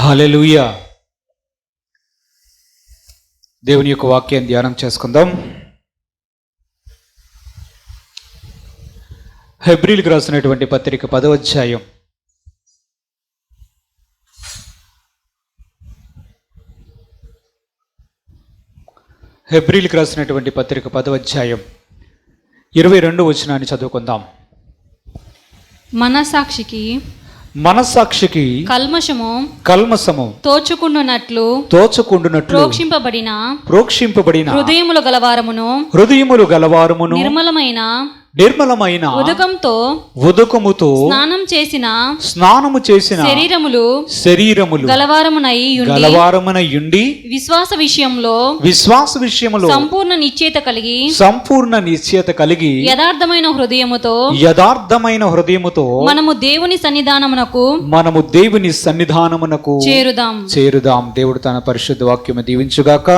హల్లెలూయా. దేవుని యొక్క వాక్యాన్ని ధ్యానం చేసుకుందాం. హెబ్రీలకు రాసినటువంటి పత్రిక 10వ అధ్యాయం. హెబ్రీలకు రాసినటువంటి పత్రిక 10వ అధ్యాయం 22వ వచనాన్ని చదువుకుందాం. మనస్సాక్షికి కల్మషము తోచుకుండునట్లు ప్రోక్షింపబడిన హృదయములు గలవారమును నిర్మలమైన ఉదకముతో స్నానము చేసిన శరీరములు గలవారమునై ఉండి విశ్వాస విషయములో సంపూర్ణ నిశ్చయత కలిగి యథార్థమైన హృదయముతో మనము దేవుని సన్నిధానమునకు చేరుదాం. దేవుడు తన పరిశుద్ధ వాక్యము దీవించుగాక.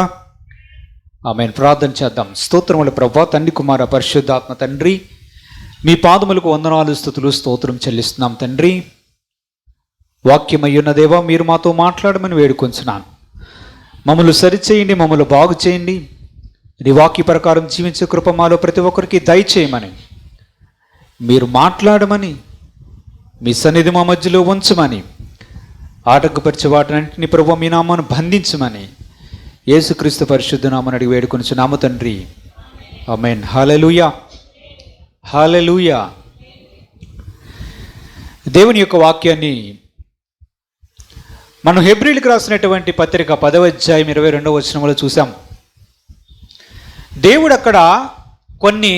ఆమేన్. ప్రార్థన చేద్దాం. స్తోత్రములు ప్రభువా, తండ్రి కుమార పరిశుద్ధాత్మ తండ్రి, మీ పాదములకు వందనాలు స్తుతులు స్తోత్రం చెల్లిస్తున్నాం తండ్రి. వాక్యమయ్యున్న దేవా, మీరు మాతో మాట్లాడమని వేడుకొంచున్నాను. మమ్మల్ని సరిచేయండి, మమ్మల్ని బాగు చేయండి. నీ వాక్య ప్రకారం జీవించే కృప మాలో ప్రతి ఒక్కరికి దయచేయమని, మీరు మాట్లాడమని, మీ సన్నిధి మా మధ్యలో ఉంచమని, ఆటంకపరిచే వాటినంటిని ప్రభువా మీ నామాన్ని బంధించమని యేసుక్రీస్తు పరిశుద్ధ నామమున అడిగి వేడుకొనుచున్నాము తండ్రి. ఆమేన్. హల్లెలూయా, హల్లెలూయా. దేవుని యొక్క వాక్యాన్ని మనం హెబ్రీలకు రాసినటువంటి పత్రిక 10వ అధ్యాయం 22వ వచనంలో చూసాం. దేవుడు అక్కడ కొన్ని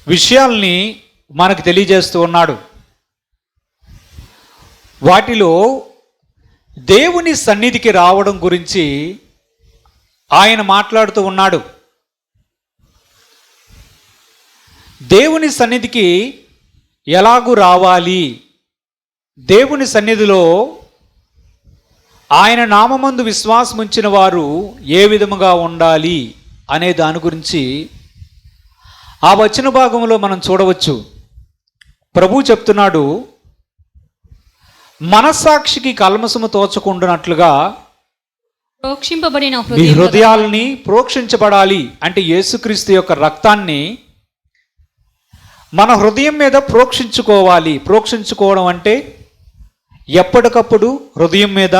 విషయాల్ని మనకు తెలియజేస్తూ ఉన్నాడు. వాటిలో దేవుని సన్నిధికి రావడం గురించి ఆయన మాట్లాడుతూ ఉన్నాడు. దేవుని సన్నిధికి ఎలాగూ రావాలి, దేవుని సన్నిధిలో ఆయన నామమందు విశ్వాసం ఉంచిన వారు ఏ విధముగా ఉండాలి అనే దాని గురించి ఆ వచన భాగంలో మనం చూడవచ్చు. ప్రభు చెప్తున్నాడు, మనస్సాక్షికి కల్మషము తోచకుండునట్లుగా మీ హృదయాలని ప్రోక్షించబడాలి. అంటే యేసుక్రీస్తు యొక్క రక్తాన్ని మన హృదయం మీద ప్రోక్షించుకోవాలి. ప్రోక్షించుకోవడం అంటే ఎప్పటికప్పుడు హృదయం మీద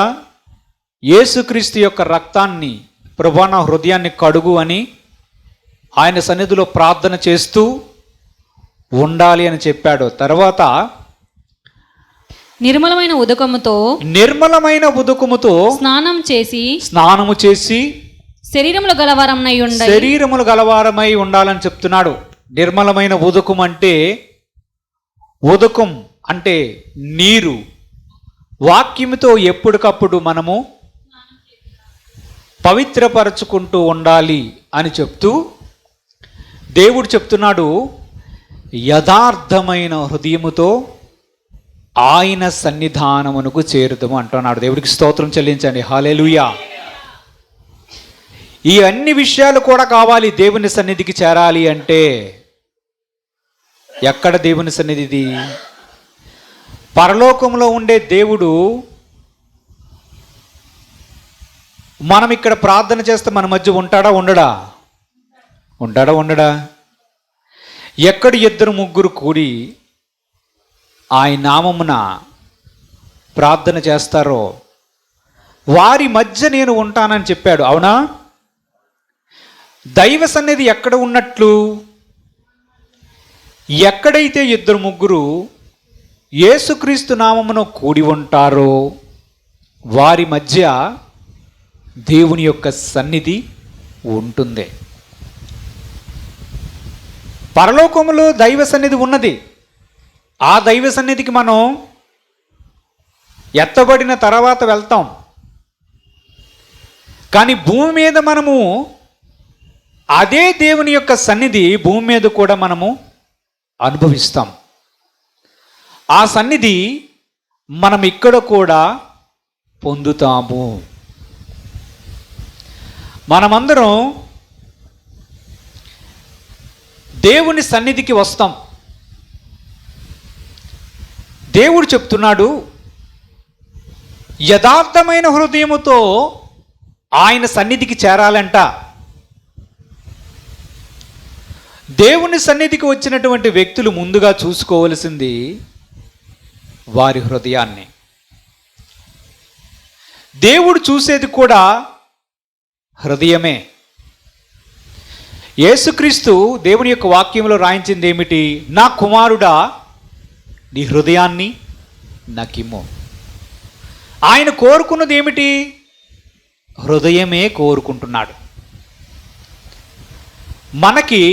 యేసుక్రీస్తు యొక్క రక్తాన్ని, ప్రభువా నా హృదయాన్ని కడుగు అని ఆయన సన్నిధిలో ప్రార్థన చేస్తూ ఉండాలి అని చెప్పాడు. తర్వాత నిర్మలమైన ఉదకముతో స్నానము చేసి శరీరములు గలవారమై ఉండాలని చెప్తున్నాడు. నిర్మలమైన ఉదకం అంటే నీరు. వాక్యముతో ఎప్పటికప్పుడు మనము పవిత్రపరచుకుంటూ ఉండాలి అని చెప్తూ దేవుడు చెప్తున్నాడు, యథార్థమైన హృదయముతో ఆయన సన్నిధానమునకు చేరుదము అంటున్నాడు. దేవుడికి స్తోత్రం చెల్లించండి. హల్లెలూయా. ఈ అన్ని విషయాలు కూడా కావాలి దేవుని సన్నిధికి చేరాలి అంటే. ఎక్కడ దేవుని సన్నిధి? పరలోకంలో ఉండే దేవుడు మనం ఇక్కడ ప్రార్థన చేస్తే మన మధ్య ఉంటాడా ఉండడా? ఎక్కడ 2-3 కూడి ఆయన నామమున ప్రార్థన చేస్తారో వారి మధ్య నేను ఉంటానని చెప్పాడు. అవునా? దైవ సన్నిధి ఎక్కడ ఉన్నట్లు? ఎక్కడైతే 2-3 యేసుక్రీస్తు నామమున కూడి ఉంటారో వారి మధ్య దేవుని యొక్క సన్నిధి ఉంటుంది. పరలోకములో దైవ సన్నిధి ఉన్నది. ఆ దైవ సన్నిధికి మనం ఎత్తబడిన తర్వాత వెళ్తాం. కానీ భూమి మీద మనము అదే దేవుని యొక్క సన్నిధి భూమి మీద కూడా మనము అనుభవిస్తాం. ఆ సన్నిధి మనం ఇక్కడ కూడా పొందుతాము. మనమందరం దేవుని సన్నిధికి వస్తాం. దేవుడు చెప్తున్నాడు, యథార్థమైన హృదయముతో ఆయన సన్నిధికి చేరాలంట. దేవుని సన్నిధికి వచ్చినటువంటి వ్యక్తులు ముందుగా చూసుకోవలసింది వారి హృదయాన్ని. దేవుడు చూసేది కూడా హృదయమే. యేసుక్రీస్తు దేవుని యొక్క వాక్యంలో రాయించింది ఏమిటి? నా కుమారుడా, నీ హృదయాన్ని నాకిమ్ము. ఆయన కోరుకున్నది ఏమిటి? హృదయమే కోరుకుంటున్నాడు. మనకి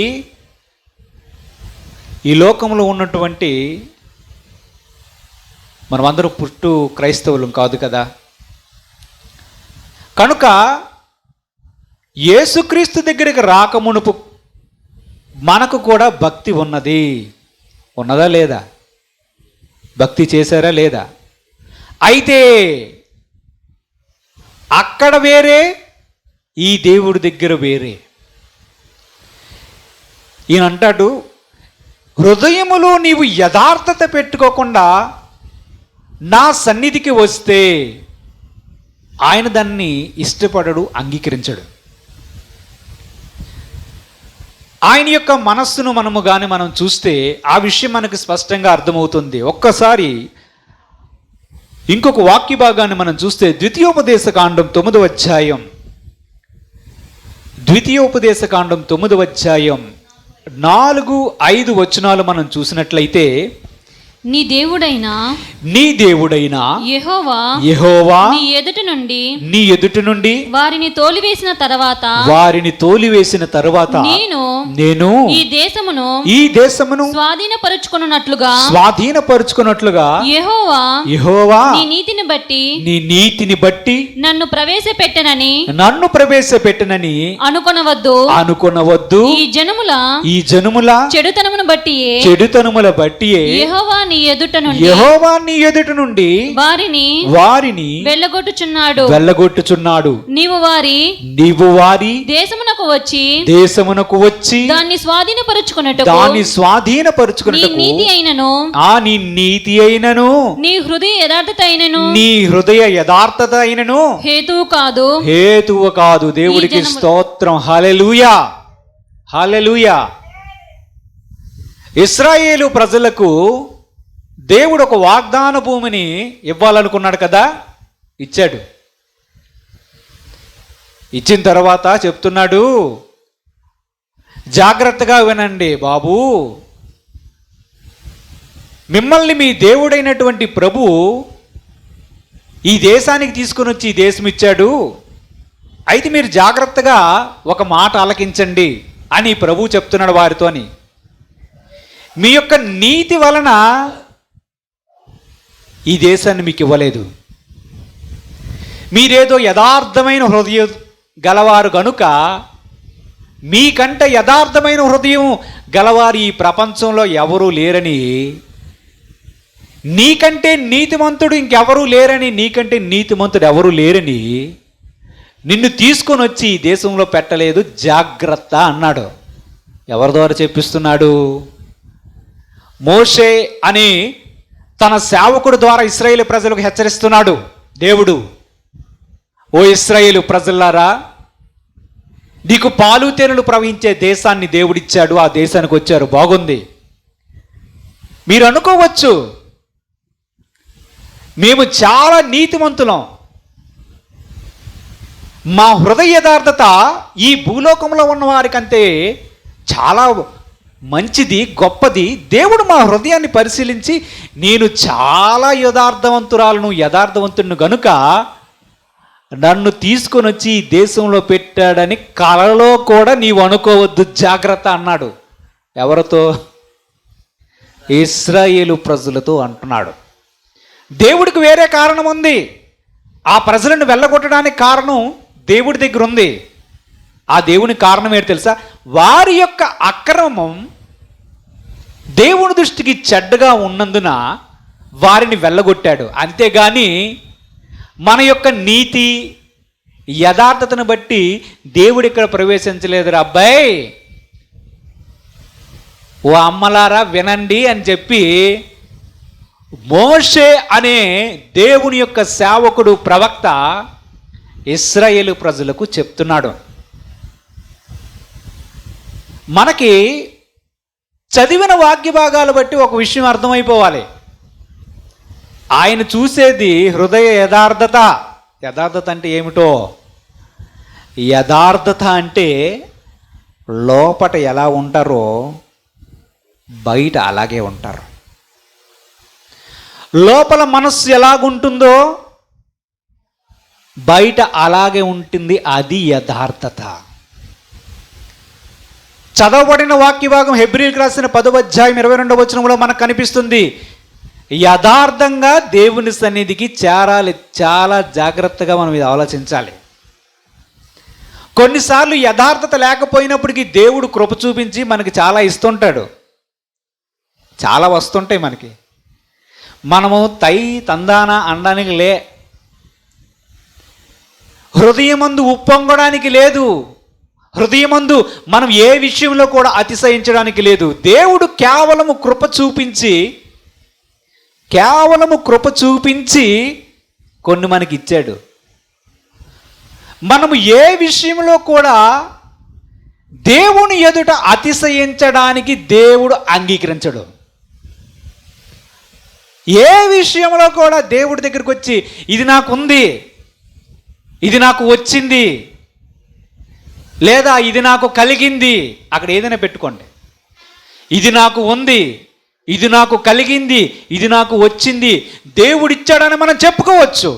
ఈ లోకంలో ఉన్నటువంటి మనమందరం పుట్టు క్రైస్తవులం కాదు కదా. కనుక యేసుక్రీస్తు దగ్గరికి రాకమునుపు మనకు కూడా భక్తి ఉన్నది. ఉన్నదా లేదా? భక్తి చేశారా లేదా? అయితే అక్కడ వేరే, ఈ దేవుడి దగ్గర వేరే. ఈయన అంటాడు, హృదయములో నీవు యథార్థత పెట్టుకోకుండా నా సన్నిధికి వస్తే ఆయన దాన్ని ఇష్టపడడు, అంగీకరించడు. ఆయన యొక్క మనస్సును మనం చూస్తే ఆ విషయం మనకు స్పష్టంగా అర్థమవుతుంది. ఒక్కసారి ఇంకొక వాక్య భాగాన్ని మనం చూస్తే ద్వితీయోపదేశకాండం 9వ అధ్యాయం 4-5 వచనాలు మనం చూసినట్లయితే, నీ దేవుడైన యెహోవా నీ ఎదుట నుండి వారిని తోలివేసిన తర్వాత నేను ఈ దేశమును స్వాధీనపరుచుకున్నట్లుగా యెహోవా నీ నీతిని బట్టి నన్ను ప్రవేశపెట్టనని అనుకొనవద్దు. ఈ జనముల చెడుతనముల బట్టి యెహోవా నీ ఎదుట నుండి వారిని వెళ్ళగొట్టుచున్నాడు. నీవు వారి దేశమునకు వచ్చి దాన్ని స్వాధీనపరచుకున్నట్టు నీ నీతి అయినను నీ హృదయ యథార్థత అయినను హేతువు కాదు. దేవుడికి స్తోత్రం. హల్లెలూయా, హల్లెలూయా. ఇశ్రాయేలు ప్రజలకు దేవుడు ఒక వాగ్దాన భూమిని ఇవ్వాలనుకున్నాడు కదా, ఇచ్చాడు. ఇచ్చిన తర్వాత చెప్తున్నాడు, జాగ్రత్తగా వినండి బాబు, మిమ్మల్ని మీ దేవుడైనటువంటి ప్రభు ఈ దేశానికి తీసుకొని వచ్చి ఈ దేశం ఇచ్చాడు. అయితే మీరు జాగ్రత్తగా ఒక మాట ఆలకించండి అని ప్రభు చెప్తున్నాడు వారితోని. మీ యొక్క నీతి వలన ఈ దేశాన్ని మీకు ఇవ్వలేదు. మీరేదో యథార్థమైన హృదయం గలవారు గనుక, మీకంటే యథార్థమైన హృదయం గలవారు ఈ ప్రపంచంలో ఎవరూ లేరని, నీకంటే నీతిమంతుడు ఇంకెవరూ లేరని, నీకంటే నీతిమంతుడు ఎవరూ లేరని నిన్ను తీసుకొని వచ్చి ఈ దేశంలో పెట్టలేదు, జాగ్రత్త అన్నాడు. ఎవరి ద్వారా చెప్పిస్తున్నాడు? మోషే అని తన సేవకుడు ద్వారా ఇశ్రాయేలు ప్రజలకు హెచ్చరిస్తున్నాడు దేవుడు. ఓ ఇశ్రాయేలు ప్రజలారా, నీకు పాలు తేనెలు ప్రవహించే దేశాన్ని దేవుడిచ్చాడు. ఆ దేశానికి వచ్చారు, బాగుంది. మీరు అనుకోవచ్చు, మేము చాలా నీతిమంతులం, మా హృదయ యథార్థత ఈ భూలోకంలో ఉన్న వారికంటే చాలా మంచిది, గొప్పది. దేవుడు మా హృదయాన్ని పరిశీలించి, నేను చాలా యథార్థవంతుడిని గనుక నన్ను తీసుకొని వచ్చి ఈ దేశంలో పెట్టాడని కలలో కూడా నీవు అనుకోవద్దు, జాగ్రత్త అన్నాడు. ఎవరితో? ఇశ్రాయేలు ప్రజలతో అంటున్నాడు. దేవుడికి వేరే కారణం ఉంది. ఆ ప్రజలను వెళ్ళగొట్టడానికి కారణం దేవుడి దగ్గర ఉంది. ఆ దేవుని కారణం ఏంటి తెలుసా? వారి యొక్క అక్రమం దేవుని దృష్టికి చెడ్డగా ఉన్నందున వారిని వెళ్ళగొట్టాడు. అంతేగాని మన యొక్క నీతి యథార్థతను బట్టి దేవుడు ఇక్కడ ప్రవేశించలేదురా అబ్బాయి. ఓ అమ్మలారా వినండి అని చెప్పి మోషే అనే దేవుని యొక్క సేవకుడు, ప్రవక్త ఇశ్రాయేలు ప్రజలకు చెప్తున్నాడు. మనకి చదివిన వాక్య భాగాలు బట్టి ఒక విషయం అర్థమైపోవాలి. ఆయన చూసేది హృదయ యథార్థత. యథార్థత అంటే ఏమిటో? యథార్థత అంటే లోపట ఎలా ఉంటారో బయట అలాగే ఉంటారు. లోపల మనస్సు ఎలాగుంటుందో బయట అలాగే ఉంటుంది. అది యథార్థత. చదవబడిన వాక్య భాగం హెబ్రీయులకు రాసిన 10వ అధ్యాయం 22వ వచనంలో మనకు కనిపిస్తుంది. యథార్థంగా దేవుని సన్నిధికి చేరాలి. చాలా జాగ్రత్తగా మనం ఇది ఆలోచించాలి. కొన్నిసార్లు యథార్థత లేకపోయినప్పటికీ దేవుడు కృప చూపించి మనకి చాలా ఇస్తుంటాడు. చాలా వస్తుంటాయి మనకి. మనము తందాన అనడానికి హృదయమందు ఉప్పొంగడానికి లేదు. హృదయమందు మనం ఏ విషయంలో కూడా అతిశయించడానికి లేదు. దేవుడు కేవలము కృప చూపించి కొన్ని మనకి ఇచ్చాడు. మనము ఏ విషయంలో కూడా దేవుని ఎదుట అతిశయించడానికి దేవుడు అంగీకరించడు. ఏ విషయంలో కూడా దేవుడి దగ్గరికి వచ్చి ఇది నాకు ఉంది, ఇది నాకు వచ్చింది, లేదా ఇది నాకు కలిగింది, అక్కడ ఏదైనా పెట్టుకోండి. ఇది నాకు ఉంది, ఇది నాకు కలిగింది, ఇది నాకు వచ్చింది, దేవుడిచ్చాడని మనం చెప్పుకోవచ్చు,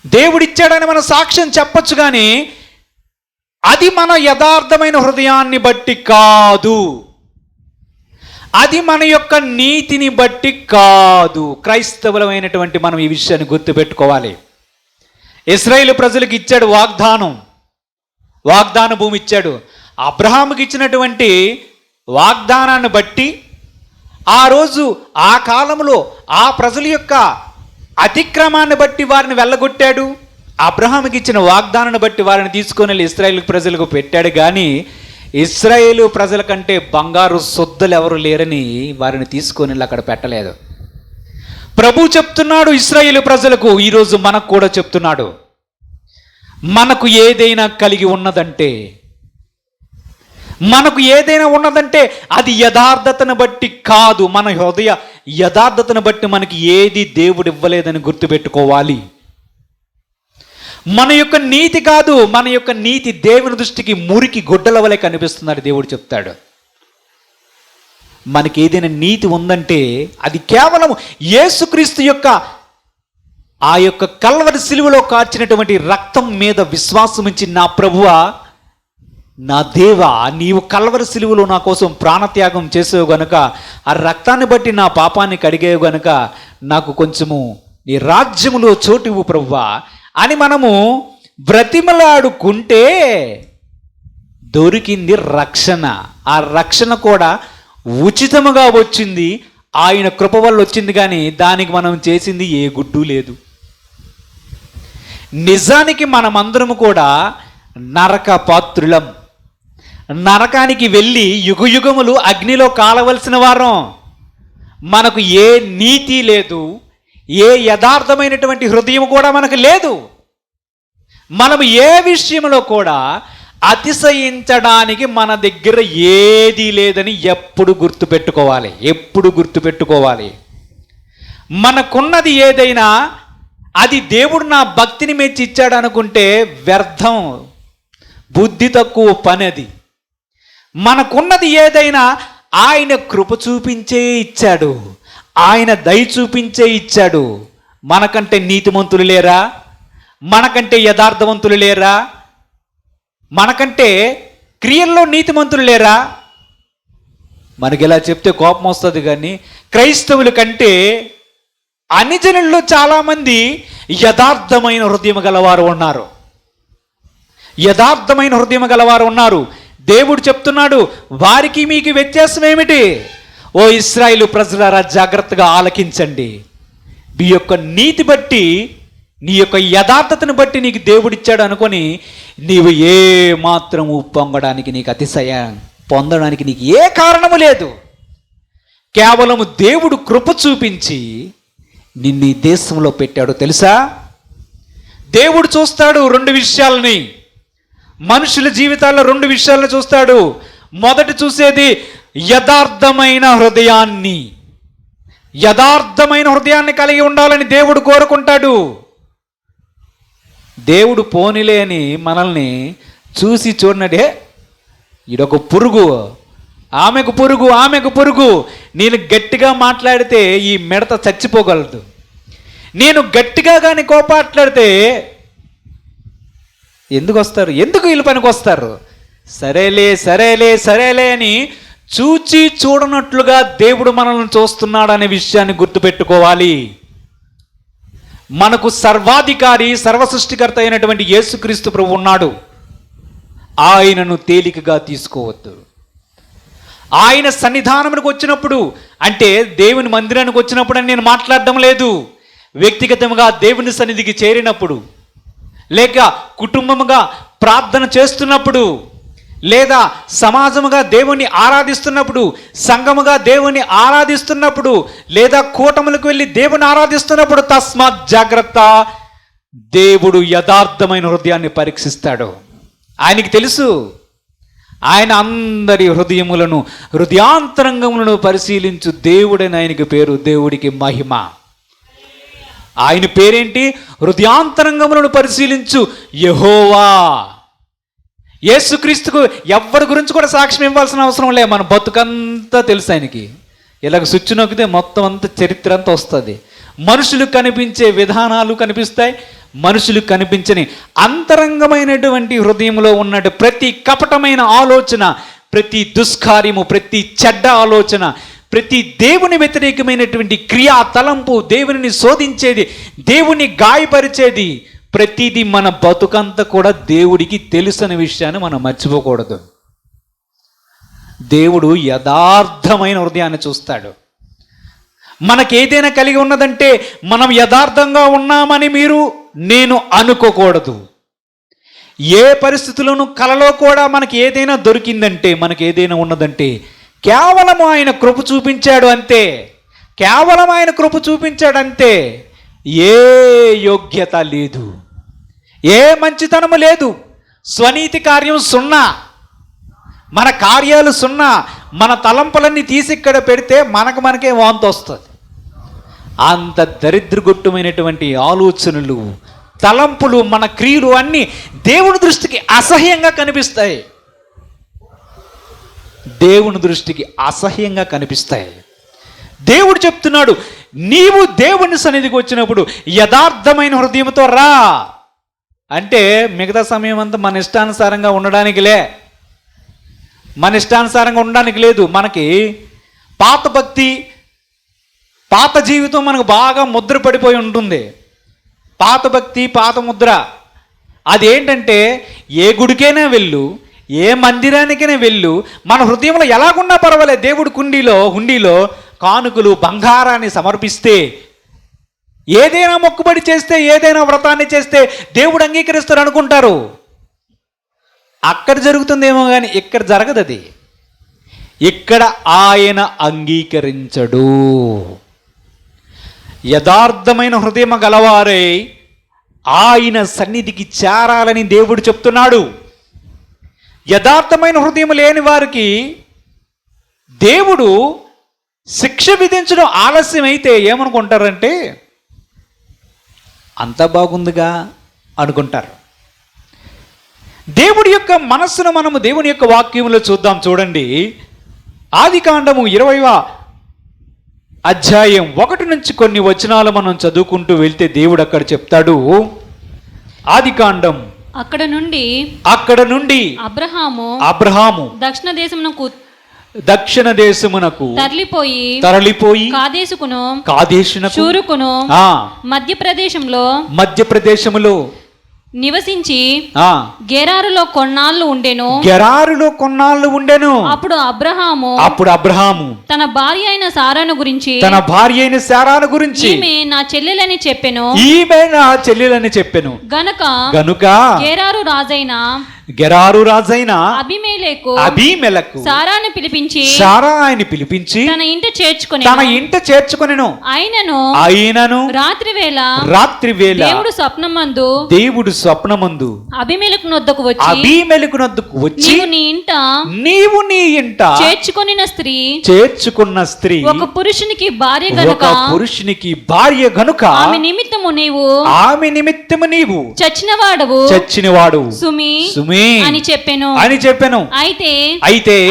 దేవుడిచ్చాడని మనం సాక్ష్యం చెప్పచ్చు. కానీ అది మన యథార్థమైన హృదయాన్ని బట్టి కాదు, అది మన యొక్క నీతిని బట్టి కాదు. క్రైస్తవులమైనటువంటి మనం ఈ విషయాన్ని గుర్తుపెట్టుకోవాలి. ఇశ్రాయేలు ప్రజలకు ఇచ్చాడు వాగ్దాన భూమి ఇచ్చాడు. అబ్రహాముకి ఇచ్చినటువంటి వాగ్దానాన్ని బట్టి ఆ రోజు ఆ కాలంలో ఆ ప్రజల యొక్క అతిక్రమాన్ని బట్టి వారిని వెళ్ళగొట్టాడు. అబ్రహాముకి ఇచ్చిన వాగ్దానాన్ని బట్టి వారిని తీసుకొని వెళ్ళి ఇశ్రాయేలు ప్రజలకు పెట్టాడు. కానీ ఇశ్రాయేలు ప్రజల కంటే బంగారు సొద్దులు ఎవరు లేరని వారిని తీసుకొని వెళ్ళి అక్కడ పెట్టలేదు. ప్రభు చెప్తున్నాడు ఇశ్రాయేలు ప్రజలకు, ఈరోజు మనకు కూడా చెప్తున్నాడు, మనకు ఏదైనా కలిగి ఉన్నదంటే, మనకు ఏదైనా ఉన్నదంటే అది యథార్థతను బట్టి కాదు. మన హృదయ యథార్థతను బట్టి మనకి ఏది దేవుడు ఇవ్వలేదని గుర్తుపెట్టుకోవాలి. మన యొక్క నీతి కాదు, మన యొక్క నీతి దేవుని దృష్టికి మురికి గుడ్డల వలె కనిపిస్తున్నాడు. దేవుడు చెప్తాడు మనకి ఏదైనా నీతి ఉందంటే అది కేవలం యేసుక్రీస్తు యొక్క ఆ యొక్క కల్వరి సిలువలో కార్చినటువంటి రక్తం మీద విశ్వాసం ఉంచి, నా ప్రభువా, నా దేవా, నీవు కల్వరి సిలువలో నా కోసం ప్రాణత్యాగం చేసేవు గనుక, ఆ రక్తాన్ని బట్టి నా పాపాన్ని కడిగేవు గనుక నాకు కొంచెము నీ రాజ్యములో చోటివు ప్రభువా అని మనము బ్రతిమలాడుకుంటే దొరికింది రక్షణ. ఆ రక్షణ కూడా ఉచితముగా వచ్చింది, ఆయన కృప వల్ల వచ్చింది. కానీ దానికి మనం చేసింది ఏ గుడ్డు లేదు. నిజానికి మనమందరము కూడా నరక పాత్రులం. నరకానికి వెళ్ళి యుగయుగములు అగ్నిలో కాలవలసిన వారం. మనకు ఏ నీతి లేదు, ఏ యథార్థమైనటువంటి హృదయం కూడా మనకు లేదు. మనం ఏ విషయంలో కూడా అతిశయించడానికి మన దగ్గర ఏదీ లేదని ఎప్పుడు గుర్తుపెట్టుకోవాలి. మనకున్నది ఏదైనా అది దేవుడు నా భక్తిని మెచ్చి ఇచ్చాడు అనుకుంటే వ్యర్థం, బుద్ధి తక్కువ పని అది. మనకున్నది ఏదైనా ఆయన కృప చూపించే ఇచ్చాడు, ఆయన దయ చూపించే ఇచ్చాడు. మనకంటే నీతిమంతులు లేరా? మనకంటే యథార్థవంతులు లేరా? మనకంటే క్రియల్లో నీతిమంతులు లేరా? మనకి ఇలా చెప్తే కోపం వస్తుంది. కానీ క్రైస్తవుల కంటే అన్యజనుల్లో చాలామంది యథార్థమైన హృదయం గలవారు ఉన్నారు. దేవుడు చెప్తున్నాడు, వారికి మీకు వ్యత్యాసం ఏమిటి? ఓ ఇశ్రాయేలు ప్రజలారా, జాగ్రత్తగా ఆలకించండి. మీ యొక్క నీతి బట్టి, నీ యొక్క యథార్థతను బట్టి నీకు దేవుడిచ్చాడు అనుకొని నీవు ఏ మాత్రము పొంగడానికి, నీకు అతిశయం పొందడానికి నీకు ఏ కారణము లేదు. కేవలం దేవుడు కృప చూపించి నిన్ను ఈ దేశంలో పెట్టాడు తెలుసా? దేవుడు చూస్తాడు రెండు విషయాలని, మనుషుల జీవితాల్లో రెండు విషయాలను చూస్తాడు. మొదటి చూసేది యథార్థమైన హృదయాన్ని. యథార్థమైన హృదయాన్ని కలిగి ఉండాలని దేవుడు కోరుకుంటాడు. దేవుడు పోనీలే అని మనల్ని చూసి చూడనడే, ఇదొక పురుగు, ఆమెకు పురుగు, నేను గట్టిగా మాట్లాడితే ఈ మిడత చచ్చిపోగలదు, నేను గట్టిగా కానీ కోపాట్లాడితే ఎందుకు వస్తారు, ఎందుకు వీళ్ళ పనికి వస్తారు, సరేలే అని చూచి చూడనట్లుగా దేవుడు మనల్ని చూస్తున్నాడు అనే విషయాన్ని గుర్తుపెట్టుకోవాలి. మనకు సర్వాధికారి, సర్వసృష్టికర్త అయినటువంటి యేసుక్రీస్తు ప్రభు ఉన్నాడు. ఆయనను తేలికగా తీసుకోవద్దు. ఆయన సన్నిధానమునికి వచ్చినప్పుడు, అంటే దేవుని మందిరానికి వచ్చినప్పుడు అని నేను మాట్లాడడం లేదు, వ్యక్తిగతంగా దేవుని సన్నిధికి చేరినప్పుడు, లేక కుటుంబముగా ప్రార్థన చేస్తున్నప్పుడు, లేదా సమాజముగా దేవుని ఆరాధిస్తున్నప్పుడు, సంఘముగా దేవుని ఆరాధిస్తున్నప్పుడు, లేదా కూటములకు వెళ్ళి దేవుని ఆరాధిస్తున్నప్పుడు తస్మాత్ జాగ్రత్త, దేవుడు యథార్థమైన హృదయాన్ని పరీక్షిస్తాడు. ఆయనకి తెలుసు, ఆయన అందరి హృదయాంతరంగములను పరిశీలించు దేవుడని ఆయనకి పేరు. దేవుడికి మహిమ. ఆయన పేరేంటి? హృదయాంతరంగములను పరిశీలించు యెహోవా. యేసుక్రీస్తుకు ఎవరి గురించి కూడా సాక్ష్యం ఇవ్వాల్సిన అవసరం లే, మన బతుకంతా తెలుసు ఆయనకి. ఇలాగ స్విచ్ నొక్కితే మొత్తం అంతా చరిత్ర అంతా వస్తుంది. మనుషులకు కనిపించే విధానాలు కనిపిస్తాయి, మనుషులకు కనిపించని అంతరంగమైనటువంటి హృదయంలో ఉన్నట్టు ప్రతి కపటమైన ఆలోచన, ప్రతి దుష్కార్యము, ప్రతి చెడ్డ ఆలోచన, ప్రతి దేవుని వ్యతిరేకమైనటువంటి క్రియా తలంపు, దేవుని శోధించేది, దేవుని గాయపరిచేది, ప్రతిదీ మన బతుకంతా కూడా దేవుడికి తెలుసనే విషయాన్ని మనం మర్చిపోకూడదు. దేవుడు యథార్థమైన హృదయాన్ని చూస్తాడు. మనకేదైనా కలిగి ఉన్నదంటే మనం యథార్థంగా ఉన్నామని నేను అనుకోకూడదు. ఏ పరిస్థితుల్లోనూ కలలో కూడా మనకి ఏదైనా దొరికిందంటే, మనకి ఏదైనా ఉన్నదంటే కేవలం ఆయన కృప చూపించాడు అంతే. కేవలం ఆయన కృప చూపించాడు అంతే. ఏ యోగ్యత లేదు, ఏ మంచితనము లేదు, స్వనీతి కార్యం సున్నా, మన కార్యాలు సున్నా. మన తలంపులన్నీ తీసి ఇక్కడ పెడితే మనకే వాంతి వస్తుంది. అంత దరిద్రగొట్టుమైనటువంటి ఆలోచనలు, తలంపులు, మన క్రియలు అన్నీ దేవుని దృష్టికి అసహ్యంగా కనిపిస్తాయి. దేవుని దృష్టికి అసహ్యంగా కనిపిస్తాయి. దేవుడు చెప్తున్నాడు, నీవు దేవుని సన్నిధికి వచ్చినప్పుడు యథార్థమైన హృదయంతో రా. అంటే మిగతా సమయం అంతా మన ఇష్టానుసారంగా ఉండడానికిలే, మన ఇష్టానుసారంగా ఉండడానికి లేదు. మనకి పాత భక్తి, పాత జీవితం మనకు బాగా ముద్ర పడిపోయి ఉంటుంది. పాత భక్తి, పాత ముద్ర. అదేంటంటే ఏ గుడికైనా వెళ్ళు, ఏ మందిరానికైనా వెళ్ళు, మన హృదయంలో ఎలాగున్నా పర్వాలేదు, దేవుడు హుండీలో కానుకలు, బంగారాన్ని సమర్పిస్తే, ఏదైనా మొక్కుబడి చేస్తే, ఏదైనా వ్రతాన్ని చేస్తే దేవుడు అంగీకరిస్తారు అనుకుంటారు. అక్కడ జరుగుతుందేమో కానీ ఇక్కడ జరగదు. అది ఇక్కడ ఆయన అంగీకరించడు. యథార్థమైన హృదయం గలవారై ఆయన సన్నిధికి చేరాలని దేవుడు చెప్తున్నాడు. యథార్థమైన హృదయం లేని వారికి దేవుడు శిక్ష విధించడం ఆలస్యమైతే ఏమనుకుంటారంటే అంత బాగుందిగా అనుకుంటారు. దేవుడి యొక్క మనస్సును మనము దేవుని యొక్క వాక్యంలో చూద్దాం. చూడండి, ఆదికాండము 20వ అధ్యాయం 1 నుంచి కొన్ని వచనాలు మనం చదువుకుంటూ వెళ్తే దేవుడు అక్కడ చెప్తాడు. ఆదికాండం అక్కడ నుండి అబ్రహాము దక్షిణ దేశమునకు తరలిపోయి కాదేశునకు షూరుకును మధ్యప్రదేశములో నివసించి గెరారులో కొన్నాళ్ళు ఉండెను. అప్పుడు అబ్రహాము తన భార్య అయిన సారాను గురించి ఈమె నా చెల్లెలని చెప్పెను. గనుక గెరారు గెరారు రాజైన అబీమెలెకు సారాను పిలిపించి సారాయిని పిలిపించి తన ఇంట చేర్చుకొనెను. అయినను రాత్రి వేళ దేవుడు స్వప్నమందు అబీమెలెకు నొద్దకు వచ్చి నీవు నీ ఇంట చేర్చుకొనిన స్త్రీ ఒక పురుషునికి భార్య గనుక ఆమె నిమిత్తము నీవు చచ్చినవాడు సుమి అని చెప్పెను. అయితే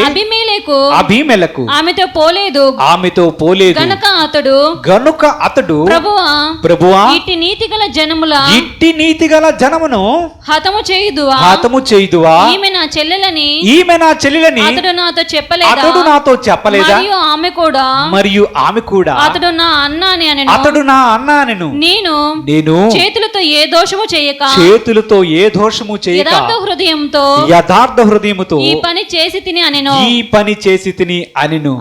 అబీమెలెకు ఆమెతో పోలేదు గనుక అతడు ప్రభువా ఇట్టి నీతిగల జనమును హతము చేయుదువా ఈమె నా చెల్లెలని అతడు నాతో చెప్పలేదా మరియు ఆమె కూడా అతడు నా అన్న అనెను. నేను చేతులతో ఏ దోషము చేయక యథార్థ హృదయముతో ఈ పని చేసి తిని అనెను.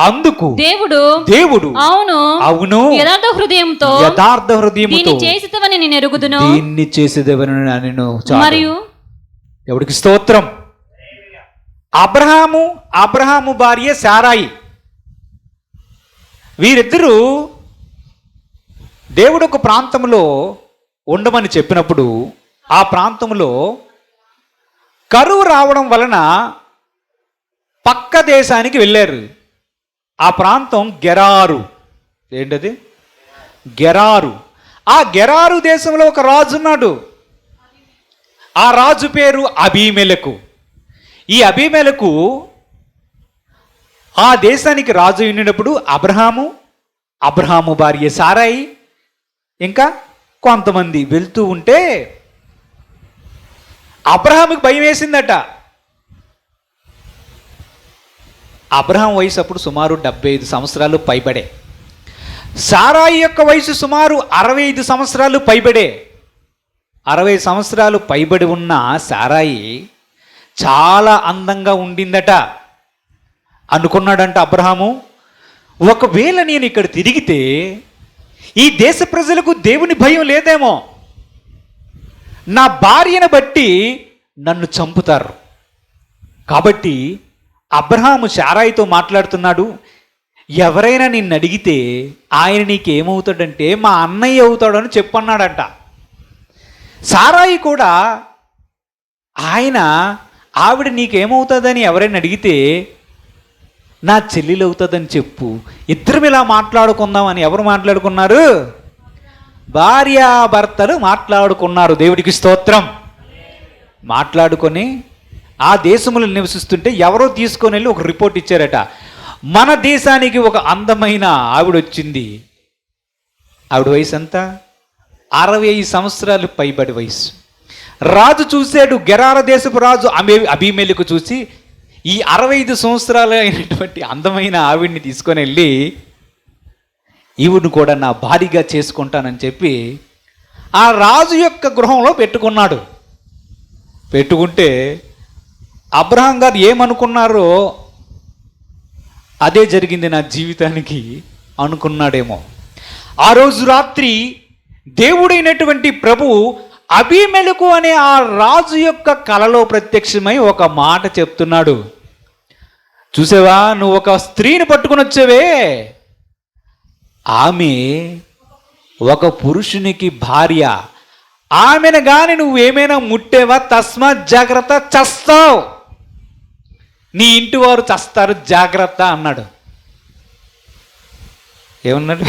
అందుకు దేవుడు అవును యథార్థ హృదయంతో దీన్ని చేసితవని నేను ఎరుగుదును. మరియు ఎవడికి స్తోత్రం. అబ్రహాము భార్య శారాయి, వీరిద్దరూ దేవుడు ఒక ప్రాంతంలో ఉండమని చెప్పినప్పుడు ఆ ప్రాంతంలో కరువు రావడం వలన పక్క దేశానికి వెళ్ళారు. ఆ ప్రాంతం గెరారు. ఏంటది? గెరారు. ఆ గెరారు దేశంలో ఒక రాజు ఉన్నాడు. ఆ రాజు పేరు అబీమెలెకు. ఈ అబీమెలెకు ఆ దేశానికి రాజు అయినప్పుడు అబ్రహాము భార్య సారాయి ఇంకా కొంతమంది వెళ్తూ ఉంటే అబ్రహాముకి భయం వేసిందట. అబ్రహాం వయసు అప్పుడు సుమారు 75 సంవత్సరాలు పైబడే. సారాయి యొక్క వయసు సుమారు 65 సంవత్సరాలు పైబడే. 60 సంవత్సరాలు పైబడి ఉన్న సారాయి చాలా అందంగా ఉండిందట. అనుకున్నాడంట అబ్రహాము, ఒకవేళ నేను ఇక్కడ తిరిగితే ఈ దేశ ప్రజలకు దేవుని భయం లేదేమో, నా భార్యను బట్టి నన్ను చంపుతారు. కాబట్టి అబ్రహాము శారాయితో మాట్లాడుతున్నాడు, ఎవరైనా నిన్ను అడిగితే ఆయన నీకేమవుతాడంటే మా అన్నయ్య అవుతాడని చెప్పన్నాడంట. సారాయి కూడా ఆవిడ నీకేమవుతుందని ఎవరైనా అడిగితే నా చెల్లెలు అవుతుందని చెప్పు, ఇద్దరం ఇలా మాట్లాడుకుందామని ఎవరు మాట్లాడుకున్నారు? భార్యాభర్తలు మాట్లాడుకున్నారు. దేవుడికి స్తోత్రం. మాట్లాడుకొని ఆ దేశంలో నివసిస్తుంటే ఎవరో తీసుకొని వెళ్ళి ఒక రిపోర్ట్ ఇచ్చారట, మన దేశానికి ఒక అందమైన ఆవిడ వచ్చింది. ఆవిడ వయసు ఎంత? 65 సంవత్సరాలు పైబడి వయసు. రాజు చూశాడు, గెరార దేశపు రాజు అబీమెలెకు చూసి ఈ 65 సంవత్సరాలు అయినటువంటి అందమైన ఆవిడ్ని తీసుకొని వెళ్ళి ఈవిడ్ని కూడా నా భార్యగా చేసుకుంటానని చెప్పి ఆ రాజు యొక్క గృహంలో పెట్టుకున్నాడు. పెట్టుకుంటే అబ్రహాం గారు ఏమనుకున్నారో అదే జరిగింది నా జీవితానికి అనుకున్నాడేమో. ఆ రోజు రాత్రి దేవుడైనటువంటి ప్రభు అబీమెలెకు అనే ఆ రాజు యొక్క కలలో ప్రత్యక్షమై ఒక మాట చెప్తున్నాడు. చూసావా, నువ్వు ఒక స్త్రీని పట్టుకుని వచ్చావే, ఆమె ఒక పురుషునికి భార్య. ఆమెను గాని నువ్వేమైనా ముట్టేవా తస్మాత్ జాగ్రత్త, చస్తావు, నీ ఇంటి వారు చస్తారు, జాగ్రత్త అన్నాడు. ఏమన్నాడు?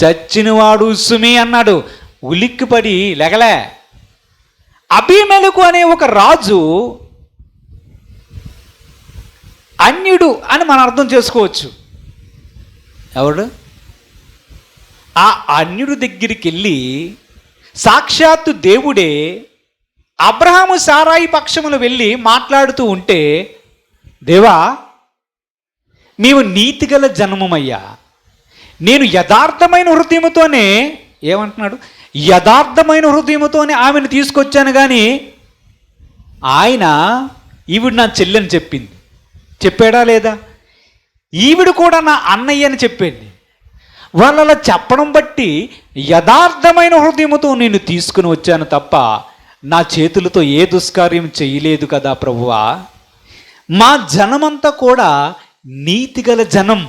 చచ్చినవాడు సుమి అన్నాడు. ఉలిక్కిపడి లెగలే. అబీమెలెకు అనే ఒక రాజు అన్యుడు అని మనం అర్థం చేసుకోవచ్చు. ఎవడు? ఆ అన్యుడు దగ్గరికి వెళ్ళి సాక్షాత్తు దేవుడే అబ్రహాము సారాయి పక్షములు వెళ్ళి మాట్లాడుతూ ఉంటే, దేవా నీవు నీతిగల జన్మమయ్యా, నేను యథార్థమైన హృదయముతోనే, ఏమంటున్నాడు, యథార్థమైన హృదయముతోనే ఆమెను తీసుకొచ్చాను, కానీ ఆయన ఈవిడ నా చెల్లెని చెప్పింది. చెప్పాడా లేదా? ఈవిడ కూడా నా అన్నయ్య అని చెప్పింది. వాళ్ళ చెప్పడం బట్టి యథార్థమైన హృదయముతో నేను తీసుకుని వచ్చాను తప్ప నా చేతులతో ఏ దుష్కార్యం చేయలేదు కదా ప్రభువా, మా జనమంతా కూడా నీతిగల జనం,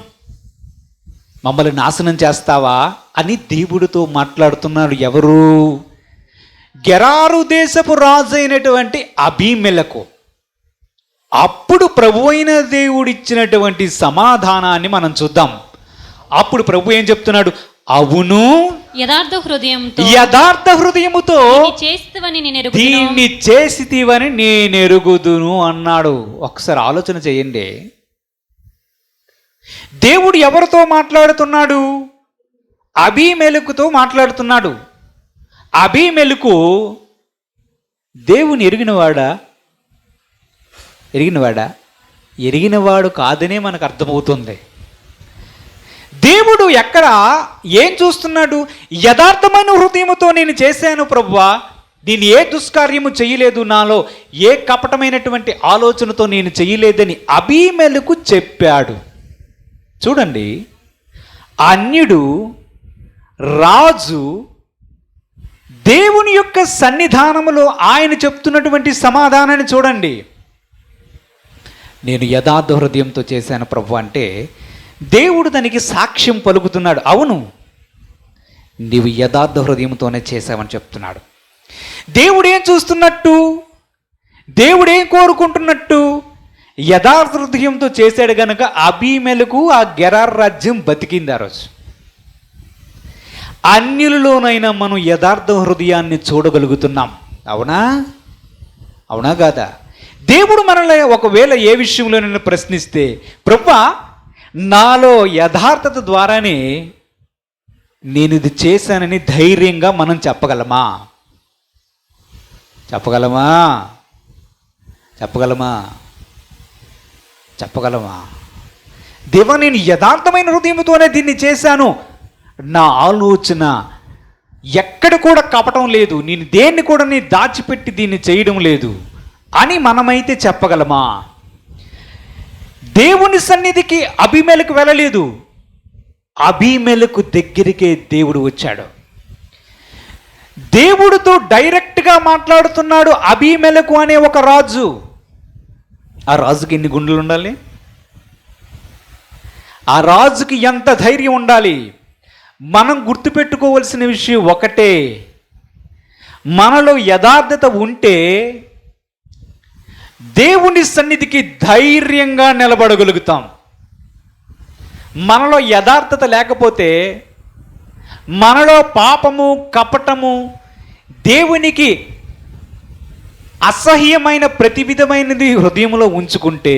మమ్మల్ని నాశనం చేస్తావా అని దేవుడితో మాట్లాడుతున్నాడు. ఎవరు? గెరారు దేశపు రాజు అయినటువంటి అబీమెలెకు. అప్పుడు ప్రభు అయిన దేవుడిచ్చినటువంటి సమాధానాన్ని మనం చూద్దాం. అప్పుడు ప్రభు ఏం చెప్తున్నాడు? అవును, యథార్థ హృదయముతో దీన్ని చేసితివని నేను ఎరుగుదును అన్నాడు. ఒకసారి ఆలోచన చేయండి. దేవుడు ఎవరితో మాట్లాడుతున్నాడు? అబీమెలెకుతో మాట్లాడుతున్నాడు. అబీమెలెకు దేవుని ఎరిగినవాడా? ఎరిగినవాడు కాదనే మనకు అర్థమవుతుంది. దేవుడు ఎక్కడ ఏం చూస్తున్నాడు? యథార్థమైన హృదయముతో నేను చేశాను ప్రభువా, నేను ఏ దుష్కార్యము చేయలేదు, నాలో ఏ కపటమైనటువంటి ఆలోచనతో నేను చేయలేదని అబీమెలెకు చెప్పాడు. చూడండి, అన్యుడు రాజు దేవుని యొక్క సన్నిధానములో ఆయన చెప్తున్నటువంటి సమాధానాన్ని చూడండి. నేను యథార్థ హృదయంతో చేశాను ప్రభు అంటే దేవుడు దానికి సాక్ష్యం పలుకుతున్నాడు. అవును, నీవు యథార్థ హృదయంతోనే చేశావని చెప్తున్నాడు. దేవుడు ఏం చూస్తున్నట్టు? దేవుడు ఏం కోరుకుంటున్నట్టు? యథార్థ హృదయంతో చేశాడు గనుక అబీమెలెకు ఆ గెరార్ రాజ్యం బతికింది ఆ రోజు. అన్యులలోనైనా మనం యథార్థ హృదయాన్ని చూడగలుగుతున్నాం. అవునా కాదా? దేవుడు మనల్ని ఒకవేళ ఏ విషయంలో నన్ను ప్రశ్నిస్తే, ప్రభువా నాలో యథార్థత ద్వారానే నేను ఇది చేశానని ధైర్యంగా మనం చెప్పగలమా? దేవా నేను యథార్థమైన హృదయంతోనే దీన్ని చేశాను, నా ఆలోచన ఎక్కడ కూడా కపటం లేదు, నేను దేన్ని కూడా దాచిపెట్టి దీన్ని చేయడం లేదు అని మనమైతే చెప్పగలమా? దేవుని సన్నిధికి అబీమెలెకు వెళ్ళలేదు, అబీమెలెకు దగ్గరికే దేవుడు వచ్చాడు. దేవుడితో డైరెక్ట్గా మాట్లాడుతున్నాడు అబీమెలెకు అనే ఒక రాజు. ఆ రాజుకి ఎన్ని గుండెలు ఉండాలి? ఆ రాజుకి ఎంత ధైర్యం ఉండాలి? మనం గుర్తుపెట్టుకోవలసిన విషయం ఒకటే, మనలో యథార్థత ఉంటే దేవుని సన్నిధికి ధైర్యంగా నిలబడగలుగుతాం. మనలో యథార్థత లేకపోతే, మనలో పాపము కపటము దేవునికి అసహ్యమైన ప్రతి విధమైనది హృదయంలో ఉంచుకుంటే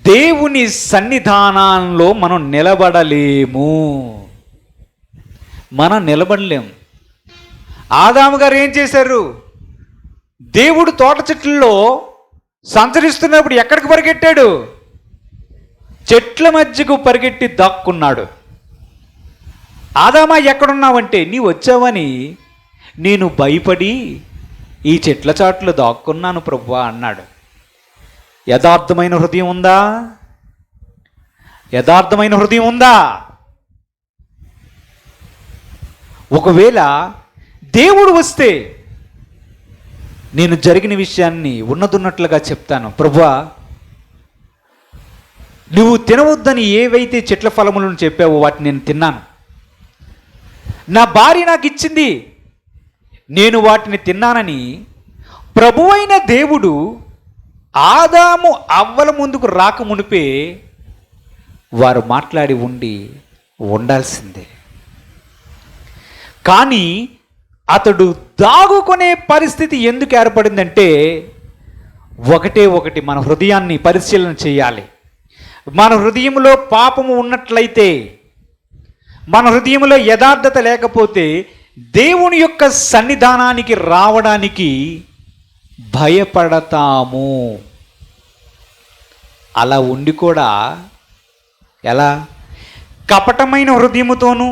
దేవుని సన్నిధానంలో మనం నిలబడలేము. ఆదాము గారు ఏం చేశారు? దేవుడు తోట చెట్లలో సంచరిస్తున్నప్పుడు ఎక్కడికి పరిగెట్టాడు? చెట్ల మధ్యకు పరిగెట్టి దాక్కున్నాడు. ఆదామా ఎక్కడున్నావంటే, నీ వచ్చావని నేను భయపడి ఈ చెట్ల చాట్లు దాక్కున్నాను ప్రభువా అన్నాడు. యథార్థమైన హృదయం ఉందా? ఒకవేళ దేవుడు వస్తే నేను జరిగిన విషయాన్ని ఉన్నదున్నట్లుగా చెప్తాను. ప్రభువా నువ్వు తినవద్దని ఏవైతే చెట్ల ఫలములను చెప్పావో వాటిని నేను తిన్నాను, నా భార్య నాకు ఇచ్చింది, నేను వాటిని తిన్నానని ప్రభువైన దేవుడు ఆదాము అవ్వల ముందుకు రాకమునిపే వారు మాట్లాడి ఉండాల్సిందే. కానీ అతడు దాగుకునే పరిస్థితి ఎందుకు ఏర్పడిందంటే, ఒకటి మన హృదయాన్ని పరిశీలన చేయాలి. మన హృదయంలో పాపము ఉన్నట్లయితే, మన హృదయంలో యథార్థత లేకపోతే దేవుని యొక్క సన్నిధానానికి రావడానికి భయపడతాము. అలా ఉండి కూడా ఎలా? కపటమైన హృదయముతోనూ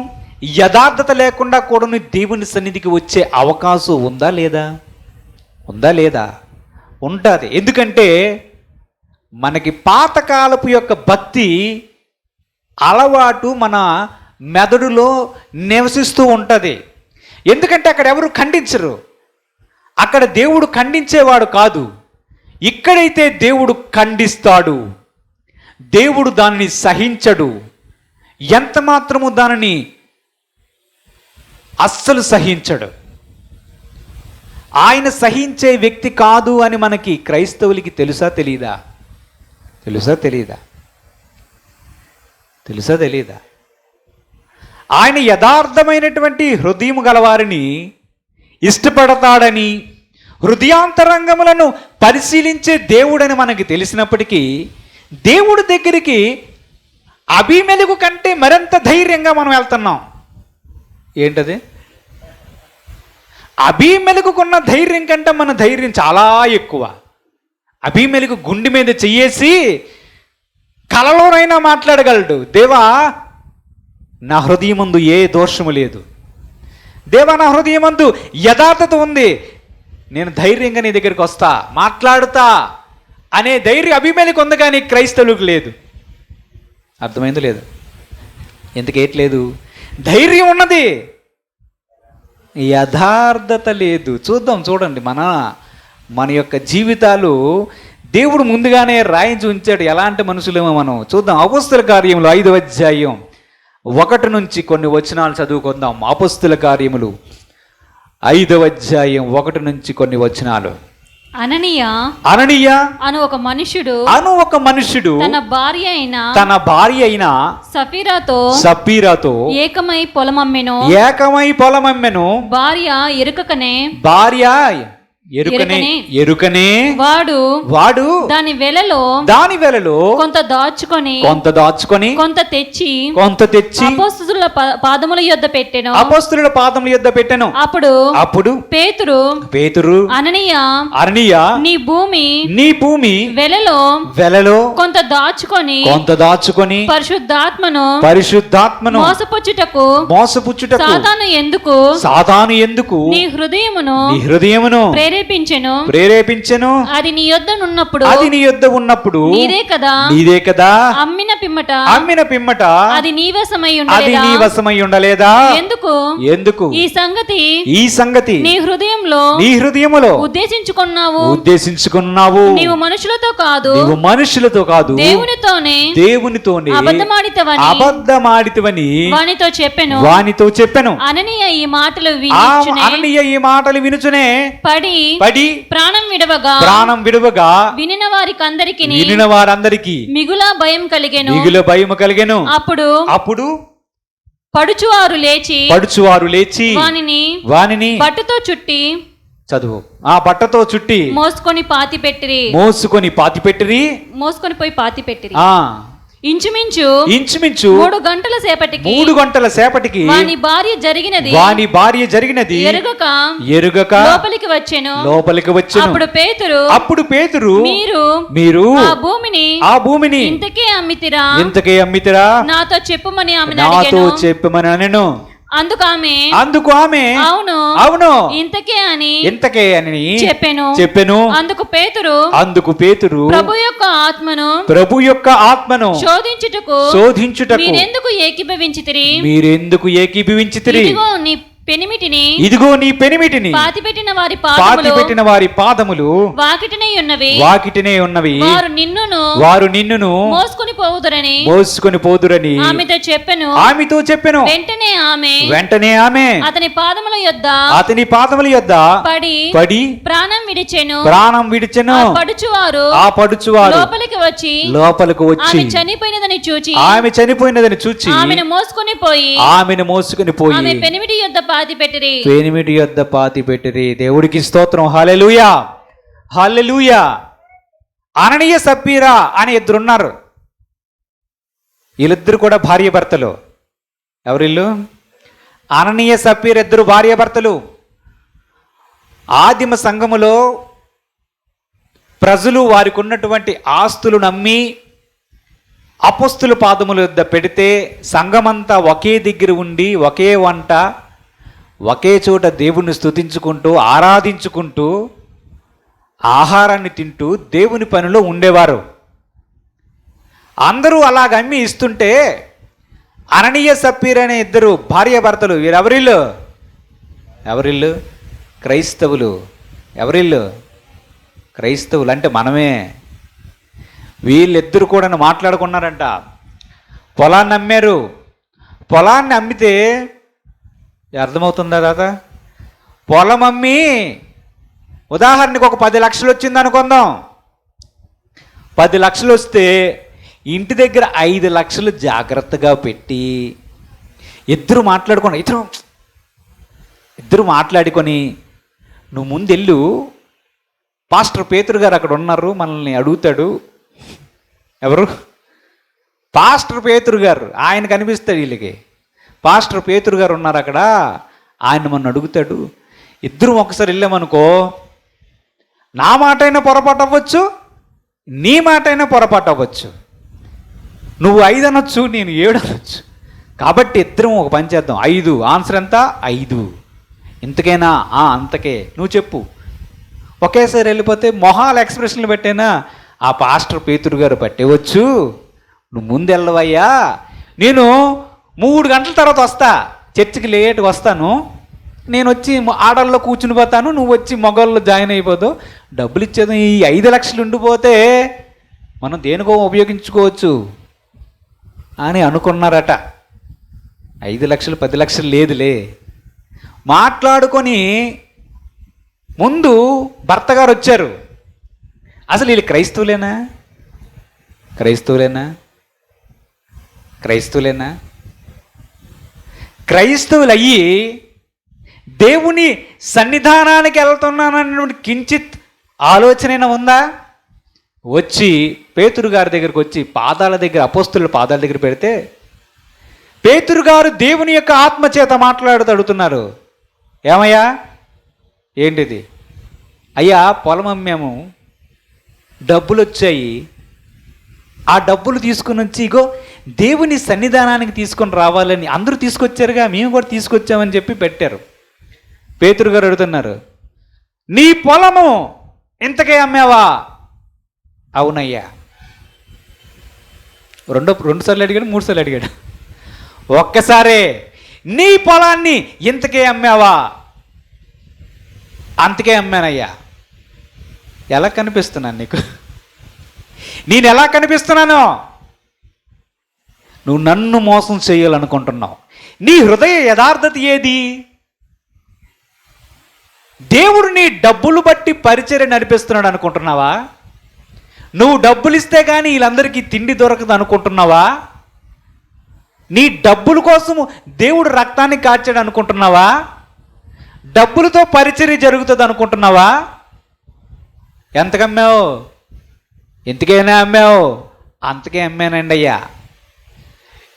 యథార్థత లేకుండా కూడా దేవుని సన్నిధికి వచ్చే అవకాశం ఉందా లేదా? ఉంటుంది. ఎందుకంటే మనకి పాతకాలపు యొక్క భక్తి అలవాటు మన మెదడులో నివసిస్తూ ఉంటుంది. ఎందుకంటే అక్కడ ఎవరు ఖండించరు. అక్కడ దేవుడు ఖండించేవాడు కాదు. ఇక్కడైతే దేవుడు ఖండిస్తాడు. దేవుడు దానిని సహించడు. ఎంత మాత్రము దానిని అస్సలు సహించడు. ఆయన సహించే వ్యక్తి కాదు అని మనకి క్రైస్తవులకి తెలుసా తెలీదా? తెలుసా తెలీదా? తెలుసా తెలీదా? ఆయన యథార్థమైనటువంటి హృదయం గలవారిని ఇష్టపడతాడని, హృదయాంతరంగములను పరిశీలించే దేవుడని మనకి తెలిసినప్పటికీ దేవుడి దగ్గరికి అబీమెలెకు కంటే మరింత ధైర్యంగా మనం వెళ్తున్నాం. ఏంటది? అబీమెలెకున్న ధైర్యం కంటే మన ధైర్యం చాలా ఎక్కువ. అబీమెలెకు గుండె మీద చెయ్యేసి కలలోనైనా మాట్లాడగలడు, దేవా నా హృదయమందు ఏ దోషము లేదు, దేవా నా హృదయమందు యథార్థత ఉంది, నేను ధైర్యంగా నీ దగ్గరికి వస్తా, మాట్లాడుతా అనే ధైర్యం అబీమెలెకు ఉంది, కానీ క్రైస్తవులకు లేదు. అర్థమైందో లేదు? ఎందుకేట్లేదు? ధైర్యం ఉన్నది, యథార్థత లేదు. చూడండి మన యొక్క జీవితాలు దేవుడు ముందుగానే రాయించి ఉంచాడు. ఎలాంటి మనుషులేమో మనం చూద్దాం. అపోస్తుల కార్యములు 5వ అధ్యాయం 1 నుంచి కొన్ని వచనాలు చదువుకుందాం. అపోస్తుల కార్యములు 5వ అధ్యాయం 1 నుంచి కొన్ని వచనాలు. అననీయ అను ఒక మనుషుడు తన భార్య అయిన సఫీరాతో ఏకమై పొలమమ్మెను. భార్య ఎరుకనే వాడు దాని వెలలో కొంత దాచుకొని కొంత తెచ్చి అపోస్తలుల పాదముల యొద్ద పెట్టెను. అప్పుడు పేతురు అననీయ నీ భూమి వెలలో కొంత దాచుకొని పరిశుద్ధాత్మను మోసపుచ్చుటకు సాతాను ఎందుకు నీ హృదయమును ప్రేరేపించెను. అది నీ యొద్ద ఉన్నప్పుడు నీదే కదా అమ్మిన పిమ్మట అది నీ వశమై ఉండలేదా? ఎందుకు ఈ సంగతి నీ హృదయములో ఉద్దేశించుకున్నావు. నీవు మనుషులతో కాదు దేవునితోనే అబద్ధమాడితవని వానితో చెప్పెను. అననీయ ఈ మాటలు వినుచునే పడి ప్రాణం విడువగా వినిన వారందరికి మిగుల భయం కలిగెను. అప్పుడు పడుచువారు లేచి వానిని బట్టతో చుట్టి మోసుకొని పోయి పాతి పెట్టిరి. ఇంచుమించు 3 గంటల సేపటికి వాని భార్య జరిగినది ఎరుగక లోపలికి వచ్చెను. అప్పుడు పేతురు మీరు ఆ భూమిని ఇంతకే అమ్మితిరా నాతో చెప్పుమని అనెను. అందుకు ఆమె అవును ఇంతకే అని చెప్పెను. అందుకు పేతురు ప్రభు యొక్క ఆత్మను శోధించుటకు మీరెందుకు ఏకీభవించితిరి? ఇదిగో నీ పెనిమిటిని పాతిపెట్టిన వారి పాదములు వాకిటనే ఉన్నవి. వారు నిన్నును మోసుకొని పోదురని ఆమెతో చెప్పెను. వెంటనే ఆమె అతని పాదముల యొద్ద పడి ప్రాణం విడిచెను. ఆ పడుచువారు లోపలికి వచ్చి ఆమె చనిపోయినదని చూచి ఆమెను మోసుకొని పోయి పెనిమిటి యొద్ద పాతి పెట్టిరి. దేవుడికి స్తోత్రం. హల్లెలూయా. అననీయ సప్పీరా అని ఇద్దరున్నారు. వీళ్ళిద్దరు కూడా భార్య భర్తలు. ఎవరిల్లు? అననీయ సప్పీర ఇద్దరు భార్య భర్తలు. ఆదిమ సంఘములో ప్రజలు వారికి ఉన్నటువంటి ఆస్తులు నమ్మి అపొస్తలుల పాదముల వద్ద పెడితే సంఘమంతా ఒకే దగ్గర ఉండి ఒకే వంట ఒకే చోట దేవుణ్ణి స్తుతించుకుంటూ ఆరాధించుకుంటూ ఆహారాన్ని తింటూ దేవుని పనిలో ఉండేవారు. అందరూ అలాగమ్మి ఇస్తుంటే అననీయ సప్పీర అనే ఇద్దరు భార్య భర్తలు, వీరెవరిల్లు? క్రైస్తవులు. ఎవరిల్లు? క్రైస్తవులు అంటే మనమే. వీళ్ళిద్దరు కూడా మాట్లాడుకున్నారంట. పొలాన్ని అమ్మారు. పొలాన్ని అమ్మితే అర్థమవుతుందా దాదా? పొలం అమ్మి ఉదాహరణకు ఒక 10 లక్షలు వచ్చింది అనుకుందాం. 10 లక్షలు వస్తే ఇంటి దగ్గర 5 లక్షలు జాగ్రత్తగా పెట్టి ఇద్దరు మాట్లాడుకొని నువ్వు ముందెళ్ళు, పాస్టర్ పేతురు గారు అక్కడ ఉన్నారు, మనల్ని అడుగుతాడు. ఎవరు? పాస్టర్ పేతురు గారు. ఆయన కనిపిస్తాడు వీళ్ళకి. పాస్టర్ పేతురు గారు ఉన్నారు అక్కడ, ఆయన మన అడుగుతాడు. ఇద్దరు ఒకసారి వెళ్ళామనుకో, నా మాట అయినా పొరపాటు అవ్వచ్చు, నీ మాట అయినా పొరపాటు అవ్వచ్చు. నువ్వు 5 అనొచ్చు, నేను 7 అనొచ్చు. కాబట్టి ఇద్దరం ఒక పని చేద్దాం. 5 ఆన్సర్ ఎంత? 5. ఇంతకైనా? అంతకే. నువ్వు చెప్పు. ఒకేసారి వెళ్ళిపోతే మొహాల ఎక్స్ప్రెషన్లు పెట్టేనా ఆ పాస్టర్ పేతురు గారు పట్టేవచ్చు. నువ్వు ముందు వెళ్ళవయ్యా, నేను 3 గంటల తర్వాత వస్తా, చర్చికి లేట్గా వస్తాను, నేను వచ్చి ఆడల్లో కూర్చుని పోతాను, నువ్వు వచ్చి మగవాళ్ళు జాయిన్ అయిపోదు, డబ్బులు ఇచ్చేది ఈ 5 లక్షలు ఉండిపోతే మనం దేనికో ఉపయోగించుకోవచ్చు అని అనుకున్నారట. 5 లక్షలు 10 లక్షలు లేదులే. మాట్లాడుకొని ముందు భర్త గారు వచ్చారు. అసలు వీళ్ళు క్రైస్తవులేనా? క్రైస్తవులు అయ్యి దేవుని సన్నిధానానికి వెళ్తున్నానన్నటువంటి కించిత్ ఆలోచన ఉందా? వచ్చి పేతురు గారి దగ్గరికి వచ్చి పాదాల దగ్గర, అపోస్తుల పాదాల దగ్గర పెడితే పేతురు గారు దేవుని యొక్క ఆత్మ చేత మాట్లాడుతూ అడుగుతున్నారు. ఏమయ్యా, ఏంటిది? అయ్యా, పొలం అమ్మాము, డబ్బులు వచ్చాయి, ఆ డబ్బులు తీసుకుని వచ్చి ఇగో దేవుని సన్నిధానానికి తీసుకొని రావాలని అందరూ తీసుకొచ్చారుగా, మేము కూడా తీసుకొచ్చామని చెప్పి పెట్టారు. పేతురు గారు అడుగుతున్నారు, నీ పొలము ఇంతకే అమ్మావా? అవునయ్యా. రెండు సార్లు అడిగాడు, 3 సార్లు అడిగాడు. ఒక్కసారే, నీ పొలాన్ని ఇంతకే అమ్మావా? అంతకే అమ్మానయ్యా. ఎలా కనిపిస్తున్నాను నీకు? నేను ఎలా కనిపిస్తున్నాను? నువ్వు నన్ను మోసం చేయాలనుకుంటున్నావు. నీ హృదయ యథార్థత ఏది? దేవుడు నీ డబ్బులు బట్టి పరిచర్య నడిపిస్తున్నాడు అనుకుంటున్నావా? నువ్వు డబ్బులు ఇస్తే కానీ వీళ్ళందరికీ తిండి దొరకదు అనుకుంటున్నావా? నీ డబ్బుల కోసము దేవుడు రక్తాన్ని కార్చాడు అనుకుంటున్నావా? డబ్బులతో పరిచర్య జరుగుతుంది అనుకుంటున్నావా? ఎంతకమ్మావు? ఎంతకైనా అమ్మావు? అంతకే అమ్మానండి అయ్యా.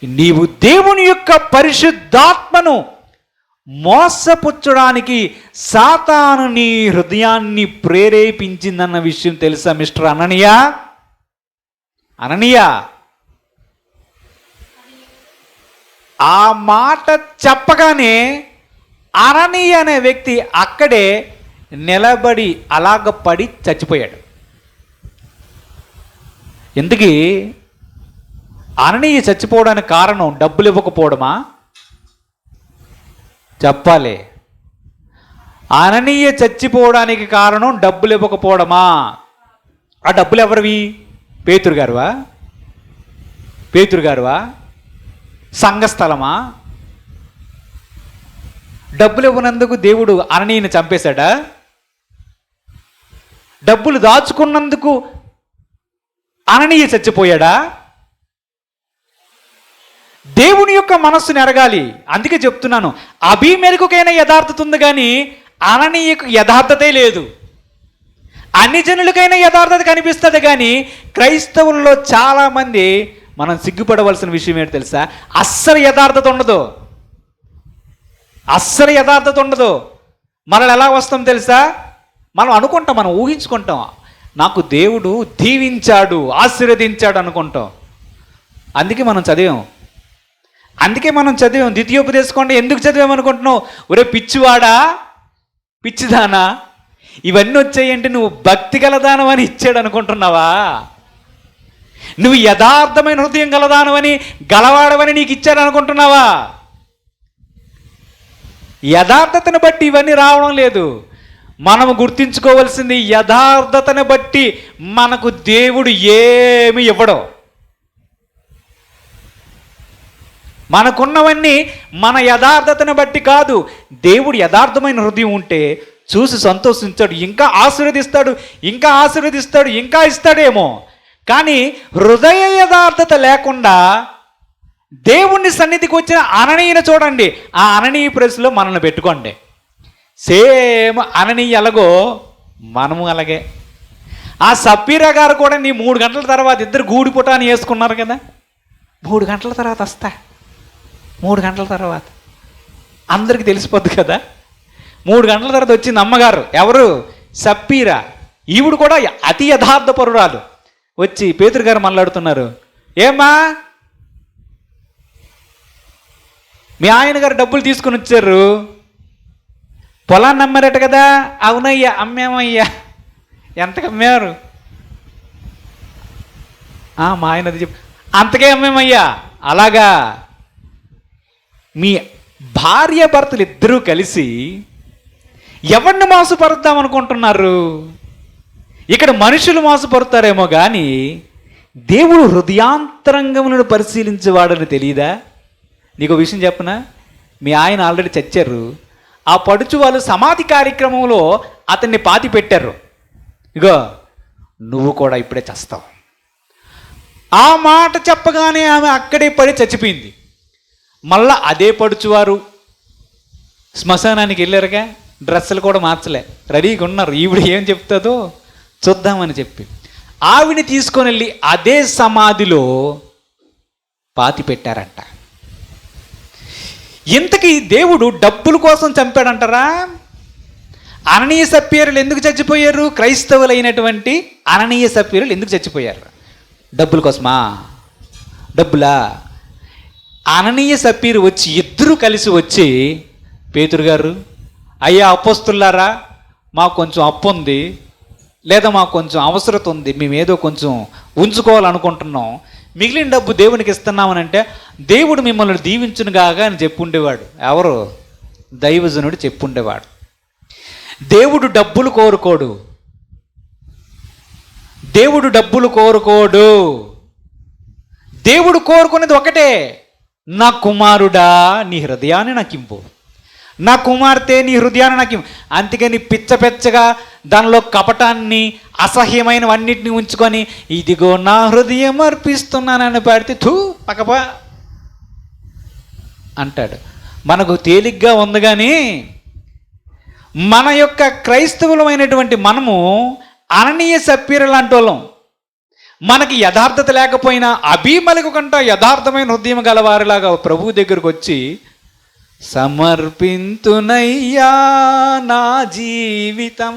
నీవు దేవుని యొక్క పరిశుద్ధాత్మను మోసపుచ్చడానికి సాతాను నీ హృదయాన్ని ప్రేరేపించిందన్న విషయం తెలుసా మిస్టర్ అననీయ? ఆ మాట చెప్పగానే అననీయ అనే వ్యక్తి అక్కడే నిలబడి అలాగ పడి చచ్చిపోయాడు. ఎందుకు అననీయ చచ్చిపోవడానికి కారణం డబ్బులు ఇవ్వకపోవడమా? చెప్పాలి. అననీయ చచ్చిపోవడానికి కారణం డబ్బులు ఇవ్వకపోవడమా? ఆ డబ్బులు ఎవరివి? పేతురు గారువా? సంఘస్థలమా? డబ్బులు ఇవ్వనందుకు దేవుడు అననీయని చంపేశాడా? డబ్బులు దాచుకున్నందుకు అననీయ చచ్చిపోయాడా? దేవుని యొక్క మనస్సుని ఎరగాలి. అందుకే చెప్తున్నాను, అభిమెలకుకైనా యథార్థత ఉంది కానీ అననీయకు యథార్థతే లేదు. అన్ని జనులకైనా యథార్థత కనిపిస్తుంది కానీ క్రైస్తవుల్లో చాలామంది మనం సిగ్గుపడవలసిన విషయం ఏంటి తెలుసా? అస్సలు యథార్థత ఉండదు. మనల్ని ఎలా వస్తాం తెలుసా? మనం అనుకుంటాం, మనం ఊహించుకుంటాం, నాకు దేవుడు దీవించాడు, ఆశీర్వదించాడు అనుకుంటాం. అందుకే మనం చదివాం ద్వితీయోపదేశకాండ. ఎందుకు చదివామనుకుంటున్నావు? ఒరే పిచ్చివాడా, పిచ్చిదానా, ఇవన్నీ వచ్చాయంటే నువ్వు భక్తి గలదానమని ఇచ్చాడు అనుకుంటున్నావా? నువ్వు యథార్థమైన హృదయం గలదానమని, గలవాడవని నీకు ఇచ్చాడు అనుకుంటున్నావా? యథార్థతను బట్టి ఇవన్నీ రావడం లేదు. మనము గుర్తించుకోవాల్సింది యథార్థతను బట్టి మనకు దేవుడు ఏమి ఇవ్వడు. మనకున్నవన్నీ మన యథార్థతను బట్టి కాదు. దేవుడు యథార్థమైన హృదయం ఉంటే చూసి సంతోషించాడు, ఇంకా ఆశీర్వదిస్తాడు, ఇంకా ఆశీర్వదిస్తాడు, ఇంకా ఇస్తాడేమో. కానీ హృదయ యథార్థత లేకుండా దేవుని సన్నిధికి వచ్చిన అననీయను చూడండి. ఆ అననీయ ప్రెస్లో మనల్ని పెట్టుకోండి. సేమ్ అననీయ ఎలాగో మనము అలాగే. ఆ సప్పీరా గారు కూడా నీ 3 గంటల తర్వాత ఇద్దరు గూడిపుటాన్ని వేసుకున్నారు కదా. 3 గంటల తర్వాత వస్తా, 3 గంటల తర్వాత అందరికీ తెలిసిపోద్ది కదా. 3 గంటల తర్వాత వచ్చింది అమ్మగారు. ఎవరు? సప్పీరా. ఈవిడు కూడా అతి యథార్థపరురాలు. వచ్చి పేతురు గారు మాట్లాడుతున్నారు, ఏమ్మా మీ ఆయన గారు డబ్బులు తీసుకుని వచ్చారు, పొలాన్ని అమ్మారట కదా. అవునయ్యా అమ్మేమయ్యా. ఎంతకు అమ్మారు? మా ఆయనది చెప్పు. అంతకే అమ్మేమయ్యా. అలాగా. మీ భార్య భర్తలు ఇద్దరూ కలిసి ఎవరిని మోసపరుద్దాం అనుకుంటున్నారు? ఇక్కడ మనుషులు మోసపరుతారేమో కానీ దేవుడు హృదయాంతరంగములను పరిశీలించేవాడని తెలియదా? నీకు విషయం చెప్పనా? మీ ఆయన ఆల్రెడీ చచ్చారు. ఆ పడుచు వాళ్ళు సమాధి కార్యక్రమంలో అతన్ని పాతి పెట్టారు. ఇగో నువ్వు కూడా ఇప్పుడే చస్తావు. ఆ మాట చెప్పగానే ఆమె అక్కడే పడి చచ్చిపోయింది. మళ్ళా అదే పడుచువారు శ్మశానానికి వెళ్ళారుగా, డ్రెస్సులు కూడా మార్చలే, రెడీగా ఉన్నారు. ఈవిడ ఏం చెప్తుందో చూద్దామని చెప్పి ఆవిని తీసుకొని వెళ్ళి అదే సమాధిలో పాతి పెట్టారంట. ఇంతకీ దేవుడు డబ్బుల కోసం చంపాడంటారా? అననీయ సప్పీరులు ఎందుకు చచ్చిపోయారు? క్రైస్తవులైనటువంటి అననీయ సప్పీరులు ఎందుకు చచ్చిపోయారు? డబ్బుల కోసమా? డబ్బులా? అననీయ సప్పీరు వచ్చి ఇద్దరు కలిసి వచ్చి, పేతురు గారు, అయ్యా అపోస్తులారా, మాకు కొంచెం అప్పు ఉంది, లేదా మాకు కొంచెం అవసరత ఉంది, మేమేదో కొంచెం ఉంచుకోవాలనుకుంటున్నాం, మిగిలిన డబ్బు దేవునికి ఇస్తున్నామని అంటే, దేవుడు మిమ్మల్ని దీవించునుగాక అని చెప్పుండేవాడు. ఎవరు? దైవజనుడు చెప్పుండేవాడు. దేవుడు డబ్బులు కోరుకోడు. దేవుడు డబ్బులు కోరుకోడు. దేవుడు కోరుకునేది ఒకటే, నా కుమారుడా నీ హృదయాన్ని నాకు ఇంపు, నా కుమార్తె నీ హృదయాన్ని నాకు ఇంపు. అందుకని పిచ్చగా దానిలో కపటాన్ని అసహ్యమైనవన్నిటిని ఉంచుకొని ఇదిగో నా హృదయం అర్పిస్తున్నానని పాడితే థూ పక్కపా అంటాడు. మనకు తేలిగ్గా ఉంది కానీ మన యొక్క క్రైస్తవులమైనటువంటి మనము అననీయ సప్పీరు లాంటి వాళ్ళం. మనకి యథార్థత లేకపోయినా అభిమలకు కంట యథార్థమైన హృదయం గలవారిలాగా ప్రభువు దగ్గరకు వచ్చి, సమర్పింతునయ్యా నా జీవితం,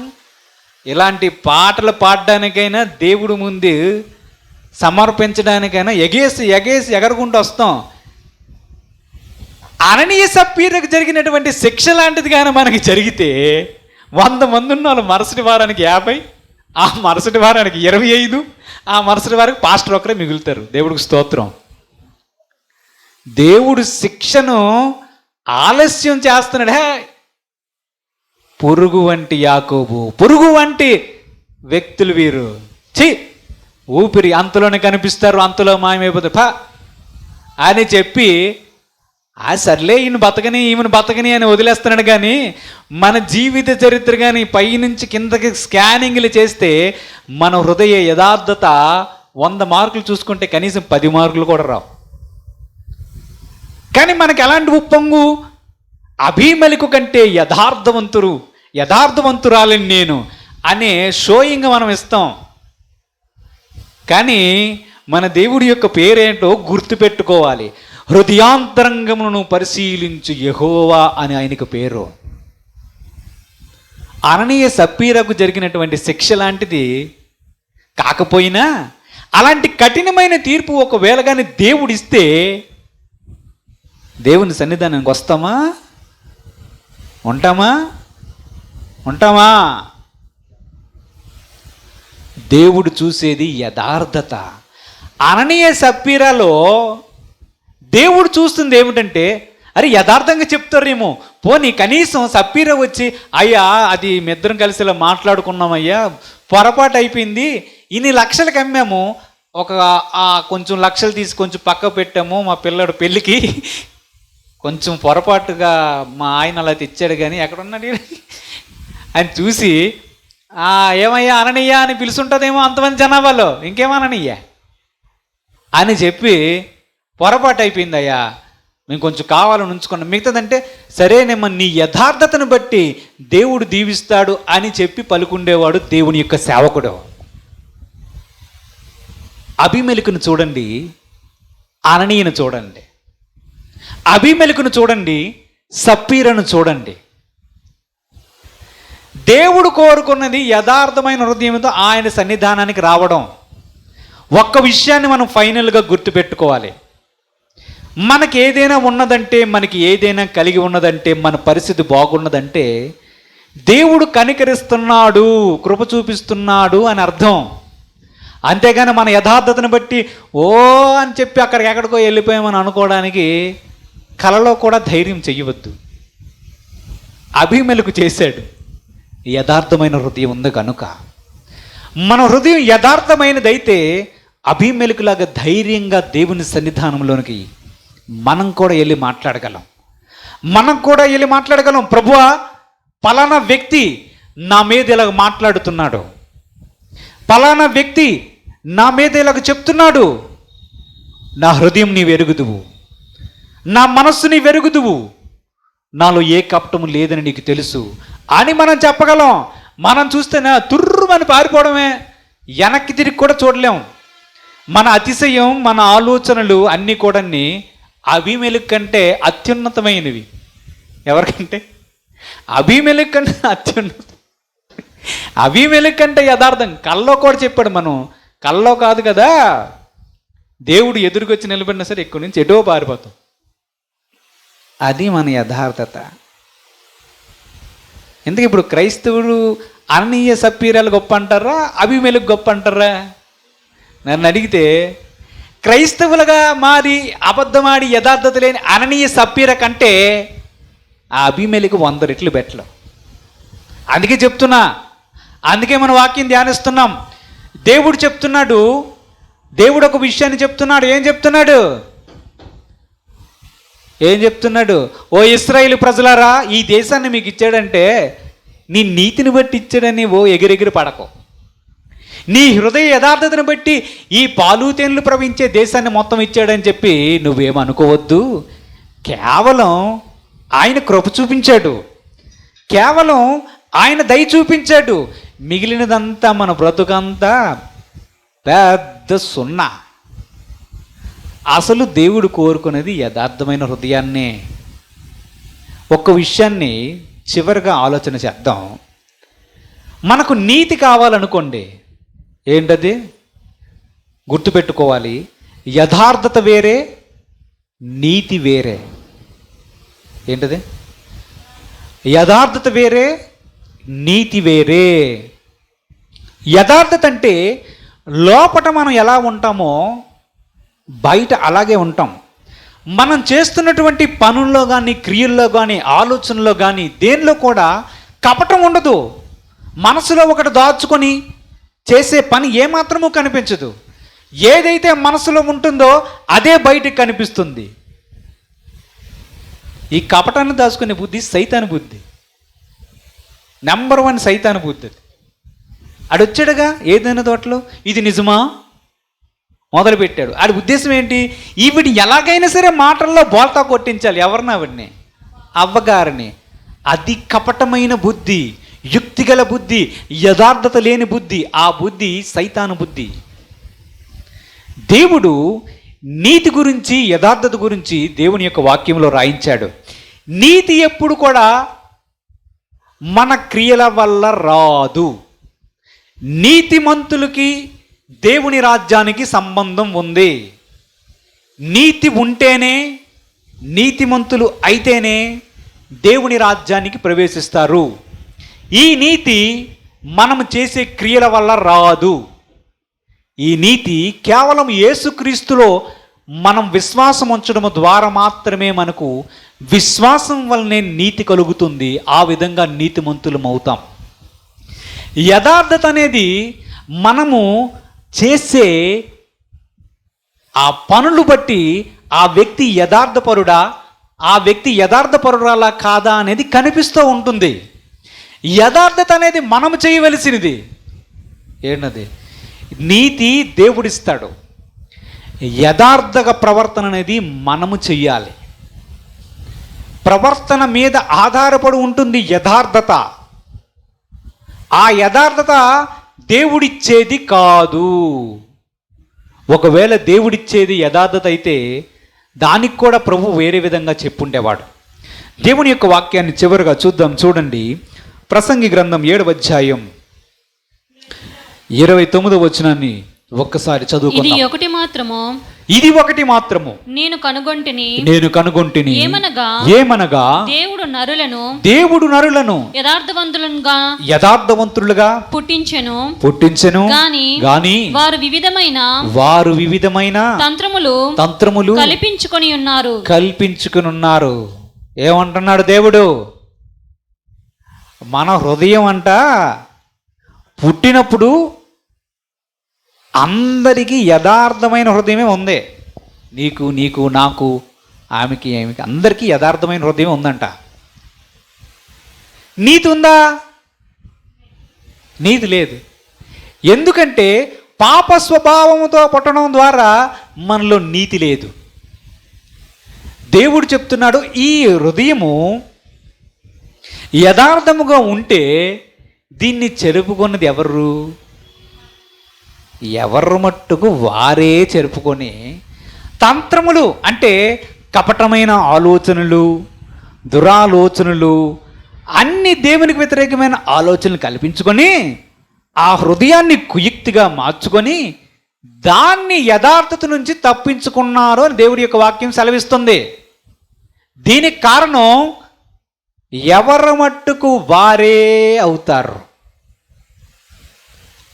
ఇలాంటి పాటలు పాడడానికైనా దేవుడు ముందు సమర్పించడానికైనా ఎగేసి ఎగరుకుంటూ వస్తాం. అననీయ సప్పీరుకు జరిగినటువంటి శిక్ష లాంటిది కానీ మనకి జరిగితే 100 మంది ఉన్న వాళ్ళు మరుసటి వారానికి 50, ఆ మరుసటి వారానికి 25, ఆ మరుసటి వారికి పాస్టర్ ఒకరే మిగులుతారు. దేవుడికి స్తోత్రం. దేవుడు శిక్షను ఆలస్యం చేస్తున్నాడే. పురుగు వంటి యాకోబు, పురుగు వంటి వ్యక్తులు వీరు. ఊపిరి అంతలోనే కనిపిస్తారు, అంతలో మాయమైపోతారు అని చెప్పి, సర్లే ఈయన బతకని ఈమెను బతకని అని వదిలేస్తున్నాడు. కానీ మన జీవిత చరిత్ర కానీ పైనుంచి కిందకి స్కానింగ్లు చేస్తే మన హృదయ యథార్థత 100 మార్కులు చూసుకుంటే కనీసం 10 మార్కులు కూడా రావు. కానీ మనకి ఎలాంటి ఉప్పొంగు? అభిమలికు కంటే యథార్థవంతురాలని నేను అనే షోయింగ్ మనం ఇస్తాం. కానీ మన దేవుడి యొక్క పేరేంటో గుర్తుపెట్టుకోవాలి. హృదయాంతరంగమును పరిశీలించు యెహోవా అని ఆయనకు పేరు. అననీయ సప్పీరకు జరిగినటువంటి శిక్ష లాంటిది కాకపోయినా అలాంటి కఠినమైన తీర్పు ఒకవేళ కానీ దేవుడు ఇస్తే దేవుని సన్నిధానానికి వస్తామా? ఉంటామా? దేవుడు చూసేది యథార్థత. అననీయ సప్పీరాలో దేవుడు చూస్తుంది ఏమిటంటే, అరే యథార్థంగా చెప్తారేమో, పోనీ కనీసం సప్పీర వచ్చి అయ్యా అది మిద్దరం కలిసి ఇలా మాట్లాడుకున్నామయ్యా, పొరపాటు అయిపోయింది, ఇన్ని లక్షలకు అమ్మాము, ఒక కొంచెం లక్షలు తీసి కొంచెం పక్క పెట్టాము మా పిల్లడు పెళ్ళికి, కొంచెం పొరపాటుగా మా ఆయన అలా తెచ్చాడు కానీ ఎక్కడున్నాడు అని చూసి ఏమయ్యా అననయ్యా అని పిలుచుంటుందేమో అంతమంది జనాభాలో, ఇంకేమననయ్యా అని చెప్పి పొరపాటు అయిపోయిందయ్యా, మేము కొంచెం కావాలని ఉంచుకున్నాం, మిగతాదంటే సరేనేమో నీ యథార్థతను బట్టి దేవుడు దీవిస్తాడు అని చెప్పి పలుకుండేవాడు దేవుని యొక్క సేవకుడు. అబీమెలెకును చూడండి, అననీయను చూడండి. అబీమెలెకును చూడండి, సప్పీరను చూడండి. దేవుడు కోరుకున్నది యథార్థమైన హృదయంతో ఆయన సన్నిధానానికి రావడం. ఒక్క విషయాన్ని మనం ఫైనల్గా గుర్తుపెట్టుకోవాలి, మనకి ఏదైనా ఉన్నదంటే, మనకి ఏదైనా కలిగి ఉన్నదంటే, మన పరిస్థితి బాగున్నదంటే దేవుడు కనికరిస్తున్నాడు, కృప చూపిస్తున్నాడు అని అర్థం. అంతేగాని మన యథార్థతను బట్టి ఓ అని చెప్పి అక్కడికి ఎక్కడికో వెళ్ళిపోయామని అనుకోవడానికి కలలో కూడా ధైర్యం చెయ్యవద్దు. అబీమెలెకు చేశాడు, యథార్థమైన హృదయం ఉంది కనుక. మన హృదయం యథార్థమైనదైతే అబీమెలెకులాగా ధైర్యంగా దేవుని సన్నిధానంలోనికి మనం కూడా వెళ్ళి మాట్లాడగలం. ప్రభువా, పలానా వ్యక్తి నా మీద ఇలాగ మాట్లాడుతున్నాడు, పలానా వ్యక్తి నా మీద ఇలాగ చెప్తున్నాడు, నా హృదయం నీ వెరుగుదువు, నా మనస్సుని వెరుగుదువు, నాలో ఏ కపటము లేదని నీకు తెలుసు అని మనం చెప్పగలం. మనం చూస్తేనే తుర్రుమని పారిపోవడమే, వెనక్కి తిరిగి కూడా చూడలేం. మన అతిశయం, మన ఆలోచనలు అన్నీ కూడా అబీమెలెకు కంటే అత్యున్నతమైనవి. ఎవరికంటే? అబీమెలెకు కంటే అత్యున్నతం. అబీమెలెకు కంటే యథార్థం. కల్లో కూడా చెప్పాడు, మనం కల్లో కాదు కదా, దేవుడు ఎదురుకొచ్చి నిలబడినా సరే ఇక్కడి నుంచి ఎటో పారిపోతాం. అది మన యథార్థత. ఎందుకు ఇప్పుడు క్రైస్తవుడు అననీయ సప్పీరాలు గొప్ప అంటారా, అబీమెలెకు గొప్ప అంటారా? నన్ను అడిగితే క్రైస్తవులుగా మారి అబద్ధమాడి యథార్థత లేని అననీయ సప్పీర కంటే ఆ అబీమెలెకు 100 రెట్లు బెటరు. అందుకే చెప్తున్నా, అందుకే మన వాక్యం ధ్యానిస్తున్నాం. దేవుడు చెప్తున్నాడు, దేవుడు ఒక విషయాన్ని చెప్తున్నాడు. ఏం చెప్తున్నాడు? ఓ ఇశ్రాయేలు ప్రజలారా, ఈ దేశాన్ని మీకు ఇచ్చాడంటే నీ నీతిని బట్టి ఇచ్చాడని ఓ ఎగిరెగిరి పడకు. నీ హృదయ యథార్థతను బట్టి ఈ పాలుతేన్లు ప్రవహించే దేశాన్ని మొత్తం ఇచ్చాడని చెప్పి నువ్వేమనుకోవద్దు. కేవలం ఆయన కృప చూపించాడు, కేవలం ఆయన దయ చూపించాడు. మిగిలినదంతా మన బ్రతుకంతా పెద్ద సున్నా. అసలు దేవుడు కోరుకునేది యథార్థమైన హృదయాన్నే. ఒక్క విషయాన్ని చివరిగా ఆలోచన చేద్దాం. మనకు నీతి కావాలనుకోండి, ఏంటది? గుర్తుపెట్టుకోవాలి, యథార్థత వేరే, నీతి వేరే. ఏంటది? యథార్థత వేరే, నీతి వేరే. యథార్థత అంటే లోపట మనం ఎలా ఉంటామో బయట అలాగే ఉంటాం. మనం చేస్తున్నటువంటి పనుల్లో కానీ, క్రియల్లో కానీ, ఆలోచనలో కానీ దేనిలో కూడా కపటం ఉండదు. మనసులో ఒకటి దాచుకొని చేసే పని ఏమాత్రమూ కనిపించదు. ఏదైతే మనసులో ఉంటుందో అదే బయటకు కనిపిస్తుంది. ఈ కపటాన్ని దాచుకునే బుద్ధి సైతాను బుద్ధి, నెంబర్ 1 సైతాను బుద్ధి. ఆడొచ్చాడుగా ఏదైనా తోటలో, ఇది నిజమా మొదలుపెట్టాడు. ఆడి ఉద్దేశం ఏంటి? ఈవిడిని ఎలాగైనా సరే మాటల్లో బోల్తా కొట్టించాలి. ఎవరిని? ఆవిడ్ని, అవ్వగారిని. అది కపటమైన బుద్ధి, యుక్తిగల బుద్ధి, యథార్థత లేని బుద్ధి. ఆ బుద్ధి సైతాను బుద్ధి. దేవుడు నీతి గురించి, యథార్థత గురించి దేవుని యొక్క వాక్యంలో రాయించాడు. నీతి ఎప్పుడు కూడా మన క్రియల వల్ల రాదు. నీతిమంతులకి దేవుని రాజ్యానికి సంబంధం ఉంది. నీతి ఉంటేనే, నీతిమంతులు అయితేనే దేవుని రాజ్యానికి ప్రవేశిస్తారు. ఈ నీతి మనం చేసే క్రియల వల్ల రాదు. ఈ నీతి కేవలం యేసుక్రీస్తులో మనం విశ్వాసం ఉంచడం ద్వారా మాత్రమే మనకు విశ్వాసం వల్లనే నీతి కలుగుతుంది. ఆ విధంగా నీతిమంతులం అవుతాం. యథార్థత అనేది మనము చేసే ఆ పనులు బట్టి ఆ వ్యక్తి యథార్థపరుడా, ఆ వ్యక్తి యథార్థపరురాలా కాదా అనేది కనిపిస్తూ ఉంటుంది. యథార్థత అనేది మనము చేయవలసినది. ఏంటది? నీతి దేవుడిస్తాడు. యథార్థక ప్రవర్తన అనేది మనము చెయ్యాలి. ప్రవర్తన మీద ఆధారపడి ఉంటుంది యథార్థత. ఆ యథార్థత దేవుడిచ్చేది కాదు. ఒకవేళ దేవుడిచ్చేది యథార్థత అయితే దానికి కూడా ప్రభు వేరే విధంగా చెప్పుండేవాడు. దేవుని యొక్క వాక్యాన్ని చివరిగా చూద్దాం. చూడండి, ప్రసంగి గ్రంథం 7వ అధ్యాయం 29వ వచనాన్ని ఒక్కసారి చదువుకుందాం. ఇది ఒకటి మాత్రము నేను కనుగొంటిని ఏమనగా దేవుడు నరులను యథార్థవంతులుగా పుట్టించెను గాని వారు వివిధమైన తంత్రములు కల్పించుకొని ఉన్నారు. ఏమంటున్నాడు దేవుడు? మన హృదయం అంట పుట్టినప్పుడు అందరికీ యథార్థమైన హృదయమే ఉంది. నీకు నాకు ఆమెకి అందరికీ యథార్థమైన హృదయం ఉందంట. నీతి ఉందా? నీతి లేదు. ఎందుకంటే పాప స్వభావంతో పుట్టడం ద్వారా మనలో నీతి లేదు. దేవుడు చెప్తున్నాడు, ఈ హృదయము యథార్థముగా ఉంటే దీన్ని చెరుపుకున్నది ఎవరు మట్టుకు వారే చెరుపుకొని తంత్రములు అంటే కపటమైన ఆలోచనలు, దురాలోచనలు, అన్ని దేవునికి వ్యతిరేకమైన ఆలోచనలు కల్పించుకొని ఆ హృదయాన్ని కుయుక్తిగా మార్చుకొని దాన్ని యథార్థత నుంచి తప్పించుకున్నారు అని దేవుడి యొక్క వాక్యం సెలవిస్తుంది. దీనికి కారణం ఎవరు మట్టుకు వారే అవుతారు.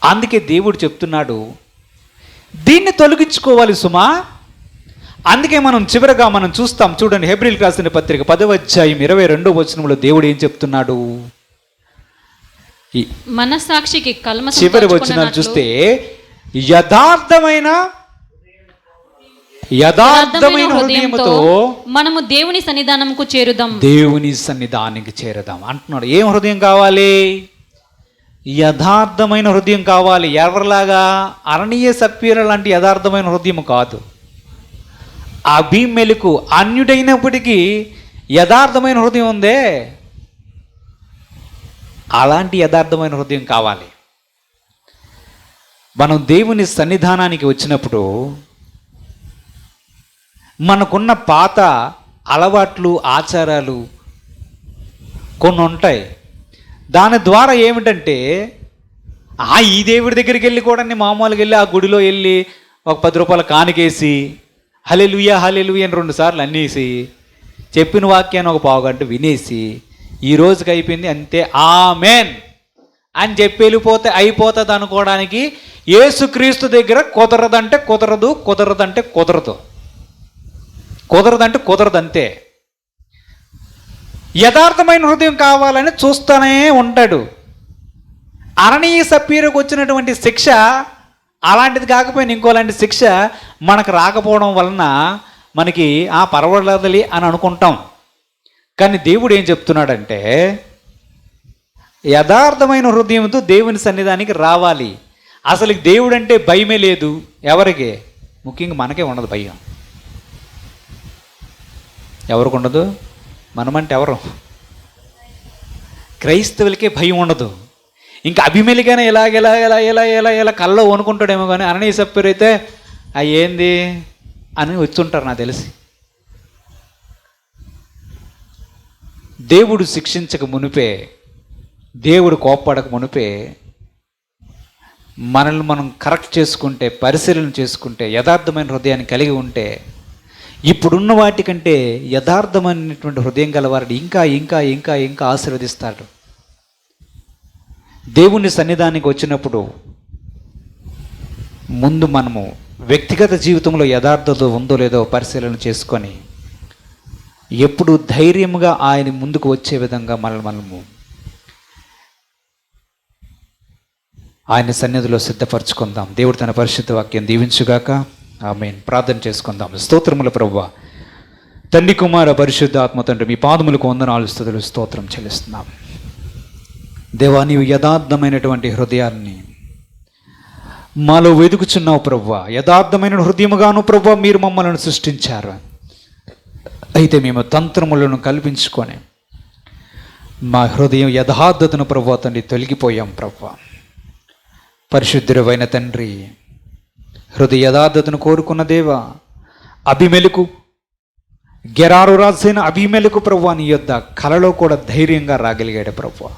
అందుకే దేవుడు చెప్తున్నాడు, దీన్ని తొలగించుకోవాలి సుమా. అందుకే చివరగా మనం చూస్తాం. చూడండి, హెబ్రీయులకు రాసిన పత్రిక 10వ అధ్యాయం 22వ వచనంలో దేవుడు ఏం చెప్తున్నాడు? మనస్సాక్షికి చివరి వచనాలు చూస్తే యథార్థమైన హృదయముతో మనము దేవుని సన్నిధానానికి చేరుదాం అంటున్నాడు. ఏం హృదయం కావాలి? యథార్థమైన హృదయం కావాలి. ఎవరిలాగా? అరణీయ సప్పీర లాంటి యథార్థమైన హృదయం కాదు. అభిమెలకు అన్యుడైనప్పటికీ యథార్థమైన హృదయం ఉందే, అలాంటి యథార్థమైన హృదయం కావాలి. మనం దేవుని సన్నిధానానికి వచ్చినప్పుడు మనకున్న పాత అలవాట్లు, ఆచారాలు కొన్ని ఉంటాయి. దాని ద్వారా ఏమిటంటే ఈ దేవుడి దగ్గరికి వెళ్ళి కూడా మామూలుగా వెళ్ళి ఆ గుడిలో వెళ్ళి ఒక 10 రూపాయల కానుకేసి హల్లెలూయా హల్లెలూయా అని 2 సార్లు అనేసి చెప్పిన వాక్యాన్ని ఒక పావుగంట వినేసి ఈ రోజుకి అయిపోయింది అంతే ఆమేన్ అని చెప్పి వెళ్ళిపోతే అయిపోతుంది అనుకోవడానికి యేసుక్రీస్తు దగ్గర కుదరదంటే కుదరదు, కుదరదంటే కుదరదు, కుదరదంటే కుదరదు అంతే. యథార్థమైన హృదయం కావాలని చూస్తూనే ఉంటాడు. అరణీయ సప్పీరకు వచ్చినటువంటి శిక్ష అలాంటిది కాకపోయినా ఇంకోలాంటి శిక్ష మనకు రాకపోవడం వలన మనకి పర్వాలేదులే అని అనుకుంటాం. కానీ దేవుడు ఏం చెప్తున్నాడంటే యథార్థమైన హృదయంతో దేవుని సన్నిధానికి రావాలి. అసలు దేవుడు అంటే భయమే లేదు ఎవరికి? ముఖ్యంగా మనకే ఉండదు భయం. ఎవరికి ఉండదు? మనమంటే ఎవరు? క్రైస్తవులకే భయం ఉండదు. ఇంకా అభిమేలిగానే ఎలా కల్లో వణుకుంటాడేమో. కానీ అరణీయ సప్పీరు అయితే ఏంది అని వచ్చుంటారు నాకు తెలిసి. దేవుడు శిక్షించక మునిపే, దేవుడు కోప్పడక మునిపే మనల్ని మనం కరెక్ట్ చేసుకుంటే, పరిశీలన చేసుకుంటే, యథార్థమైన హృదయాన్ని కలిగి ఉంటే ఇప్పుడున్న వాటికంటే యథార్థమైనటువంటి హృదయం గలవారిని ఇంకా ఇంకా ఇంకా ఇంకా ఆశీర్వదిస్తాడు. దేవుని సన్నిధానికి వచ్చినప్పుడు ముందు మనము వ్యక్తిగత జీవితంలో యథార్థత ఉందో లేదో పరిశీలన చేసుకొని ఎప్పుడు ధైర్యంగా ఆయన ముందుకు వచ్చే విధంగా మనము ఆయన సన్నిధిలో సిద్ధపరచుకుందాం. దేవుడు తన పరిశుద్ధ వాక్యం దీవించుగాక. ఆమేన్. ప్రార్థన చేసుకుందాం. స్తోత్రముల ప్రభువా, తండ్రి కుమార పరిశుద్ధ ఆత్మ తండ్రి, మీ పాదములకు వందనాలు స్తుతులు స్తోత్రం చెల్లిస్తున్నాం. దేవా, నీవు యథార్థమైనటువంటి హృదయాన్ని మాలో వెతుకుచున్నావు ప్రభువా. యథార్థమైన హృదయముగాను ప్రభువా మీరు మమ్మల్ని సృష్టించారు. అయితే మేము తంత్రములను కల్పించుకొని మా హృదయం యథార్థతను ప్రభువా తండ్రి తొలగిపోయాం ప్రభువా. పరిశుద్ధుడైన తండ్రి, హృదయ యథార్థతను కోరుకున్న దేవా, అభిమెలకు గెరారు రాజైన అభిమెలకు ప్రభువా నీ యొద్ద కలలో కూడా ధైర్యంగా రాగలిగాడు ప్రభువా.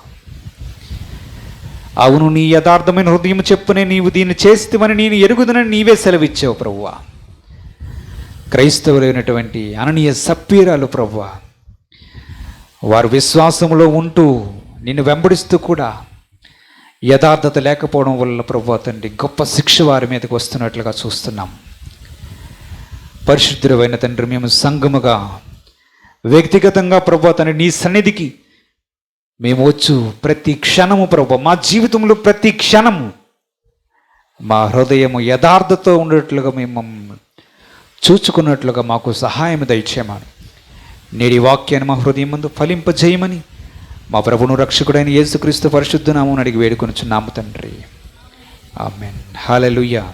అవును, నీ యథార్థమైన హృదయం చెప్పునే నీవు దీన్ని చేస్తావని నేను ఎరుగుదనని నీవే సెలవిచ్చావు ప్రభువా. క్రైస్తవులైనటువంటి అననీయ సప్పీరాలు ప్రభువా, వారు విశ్వాసంలో ఉంటూ నిన్ను వెంబడిస్తూ కూడా యథార్థత లేకపోవడం వల్ల ప్రభువా తండ్రి గొప్ప శిక్ష వారి మీదకి వస్తున్నట్లుగా చూస్తున్నాం. పరిశుద్ధుడైన తండ్రి, మేము సంఘముగా వ్యక్తిగతంగా ప్రభువా తండ్రి నీ సన్నిధికి మేము వచ్చు ప్రతి క్షణము ప్రభువా, మా జీవితంలో ప్రతి క్షణము మా హృదయము యథార్థతో ఉండేట్లుగా మేము చూచుకున్నట్లుగా మాకు సహాయం దయచేయమని, నేడి వాక్యాన్ని మా హృదయం ముందు ఫలింపజేయమని మా ప్రభువును రక్షకుడైన యేసుక్రీస్తు పరిశుద్ధ నామమున అడిగి వేడుకొనుచున్నాము తండ్రి. ఆమేన్. హల్లెలూయా.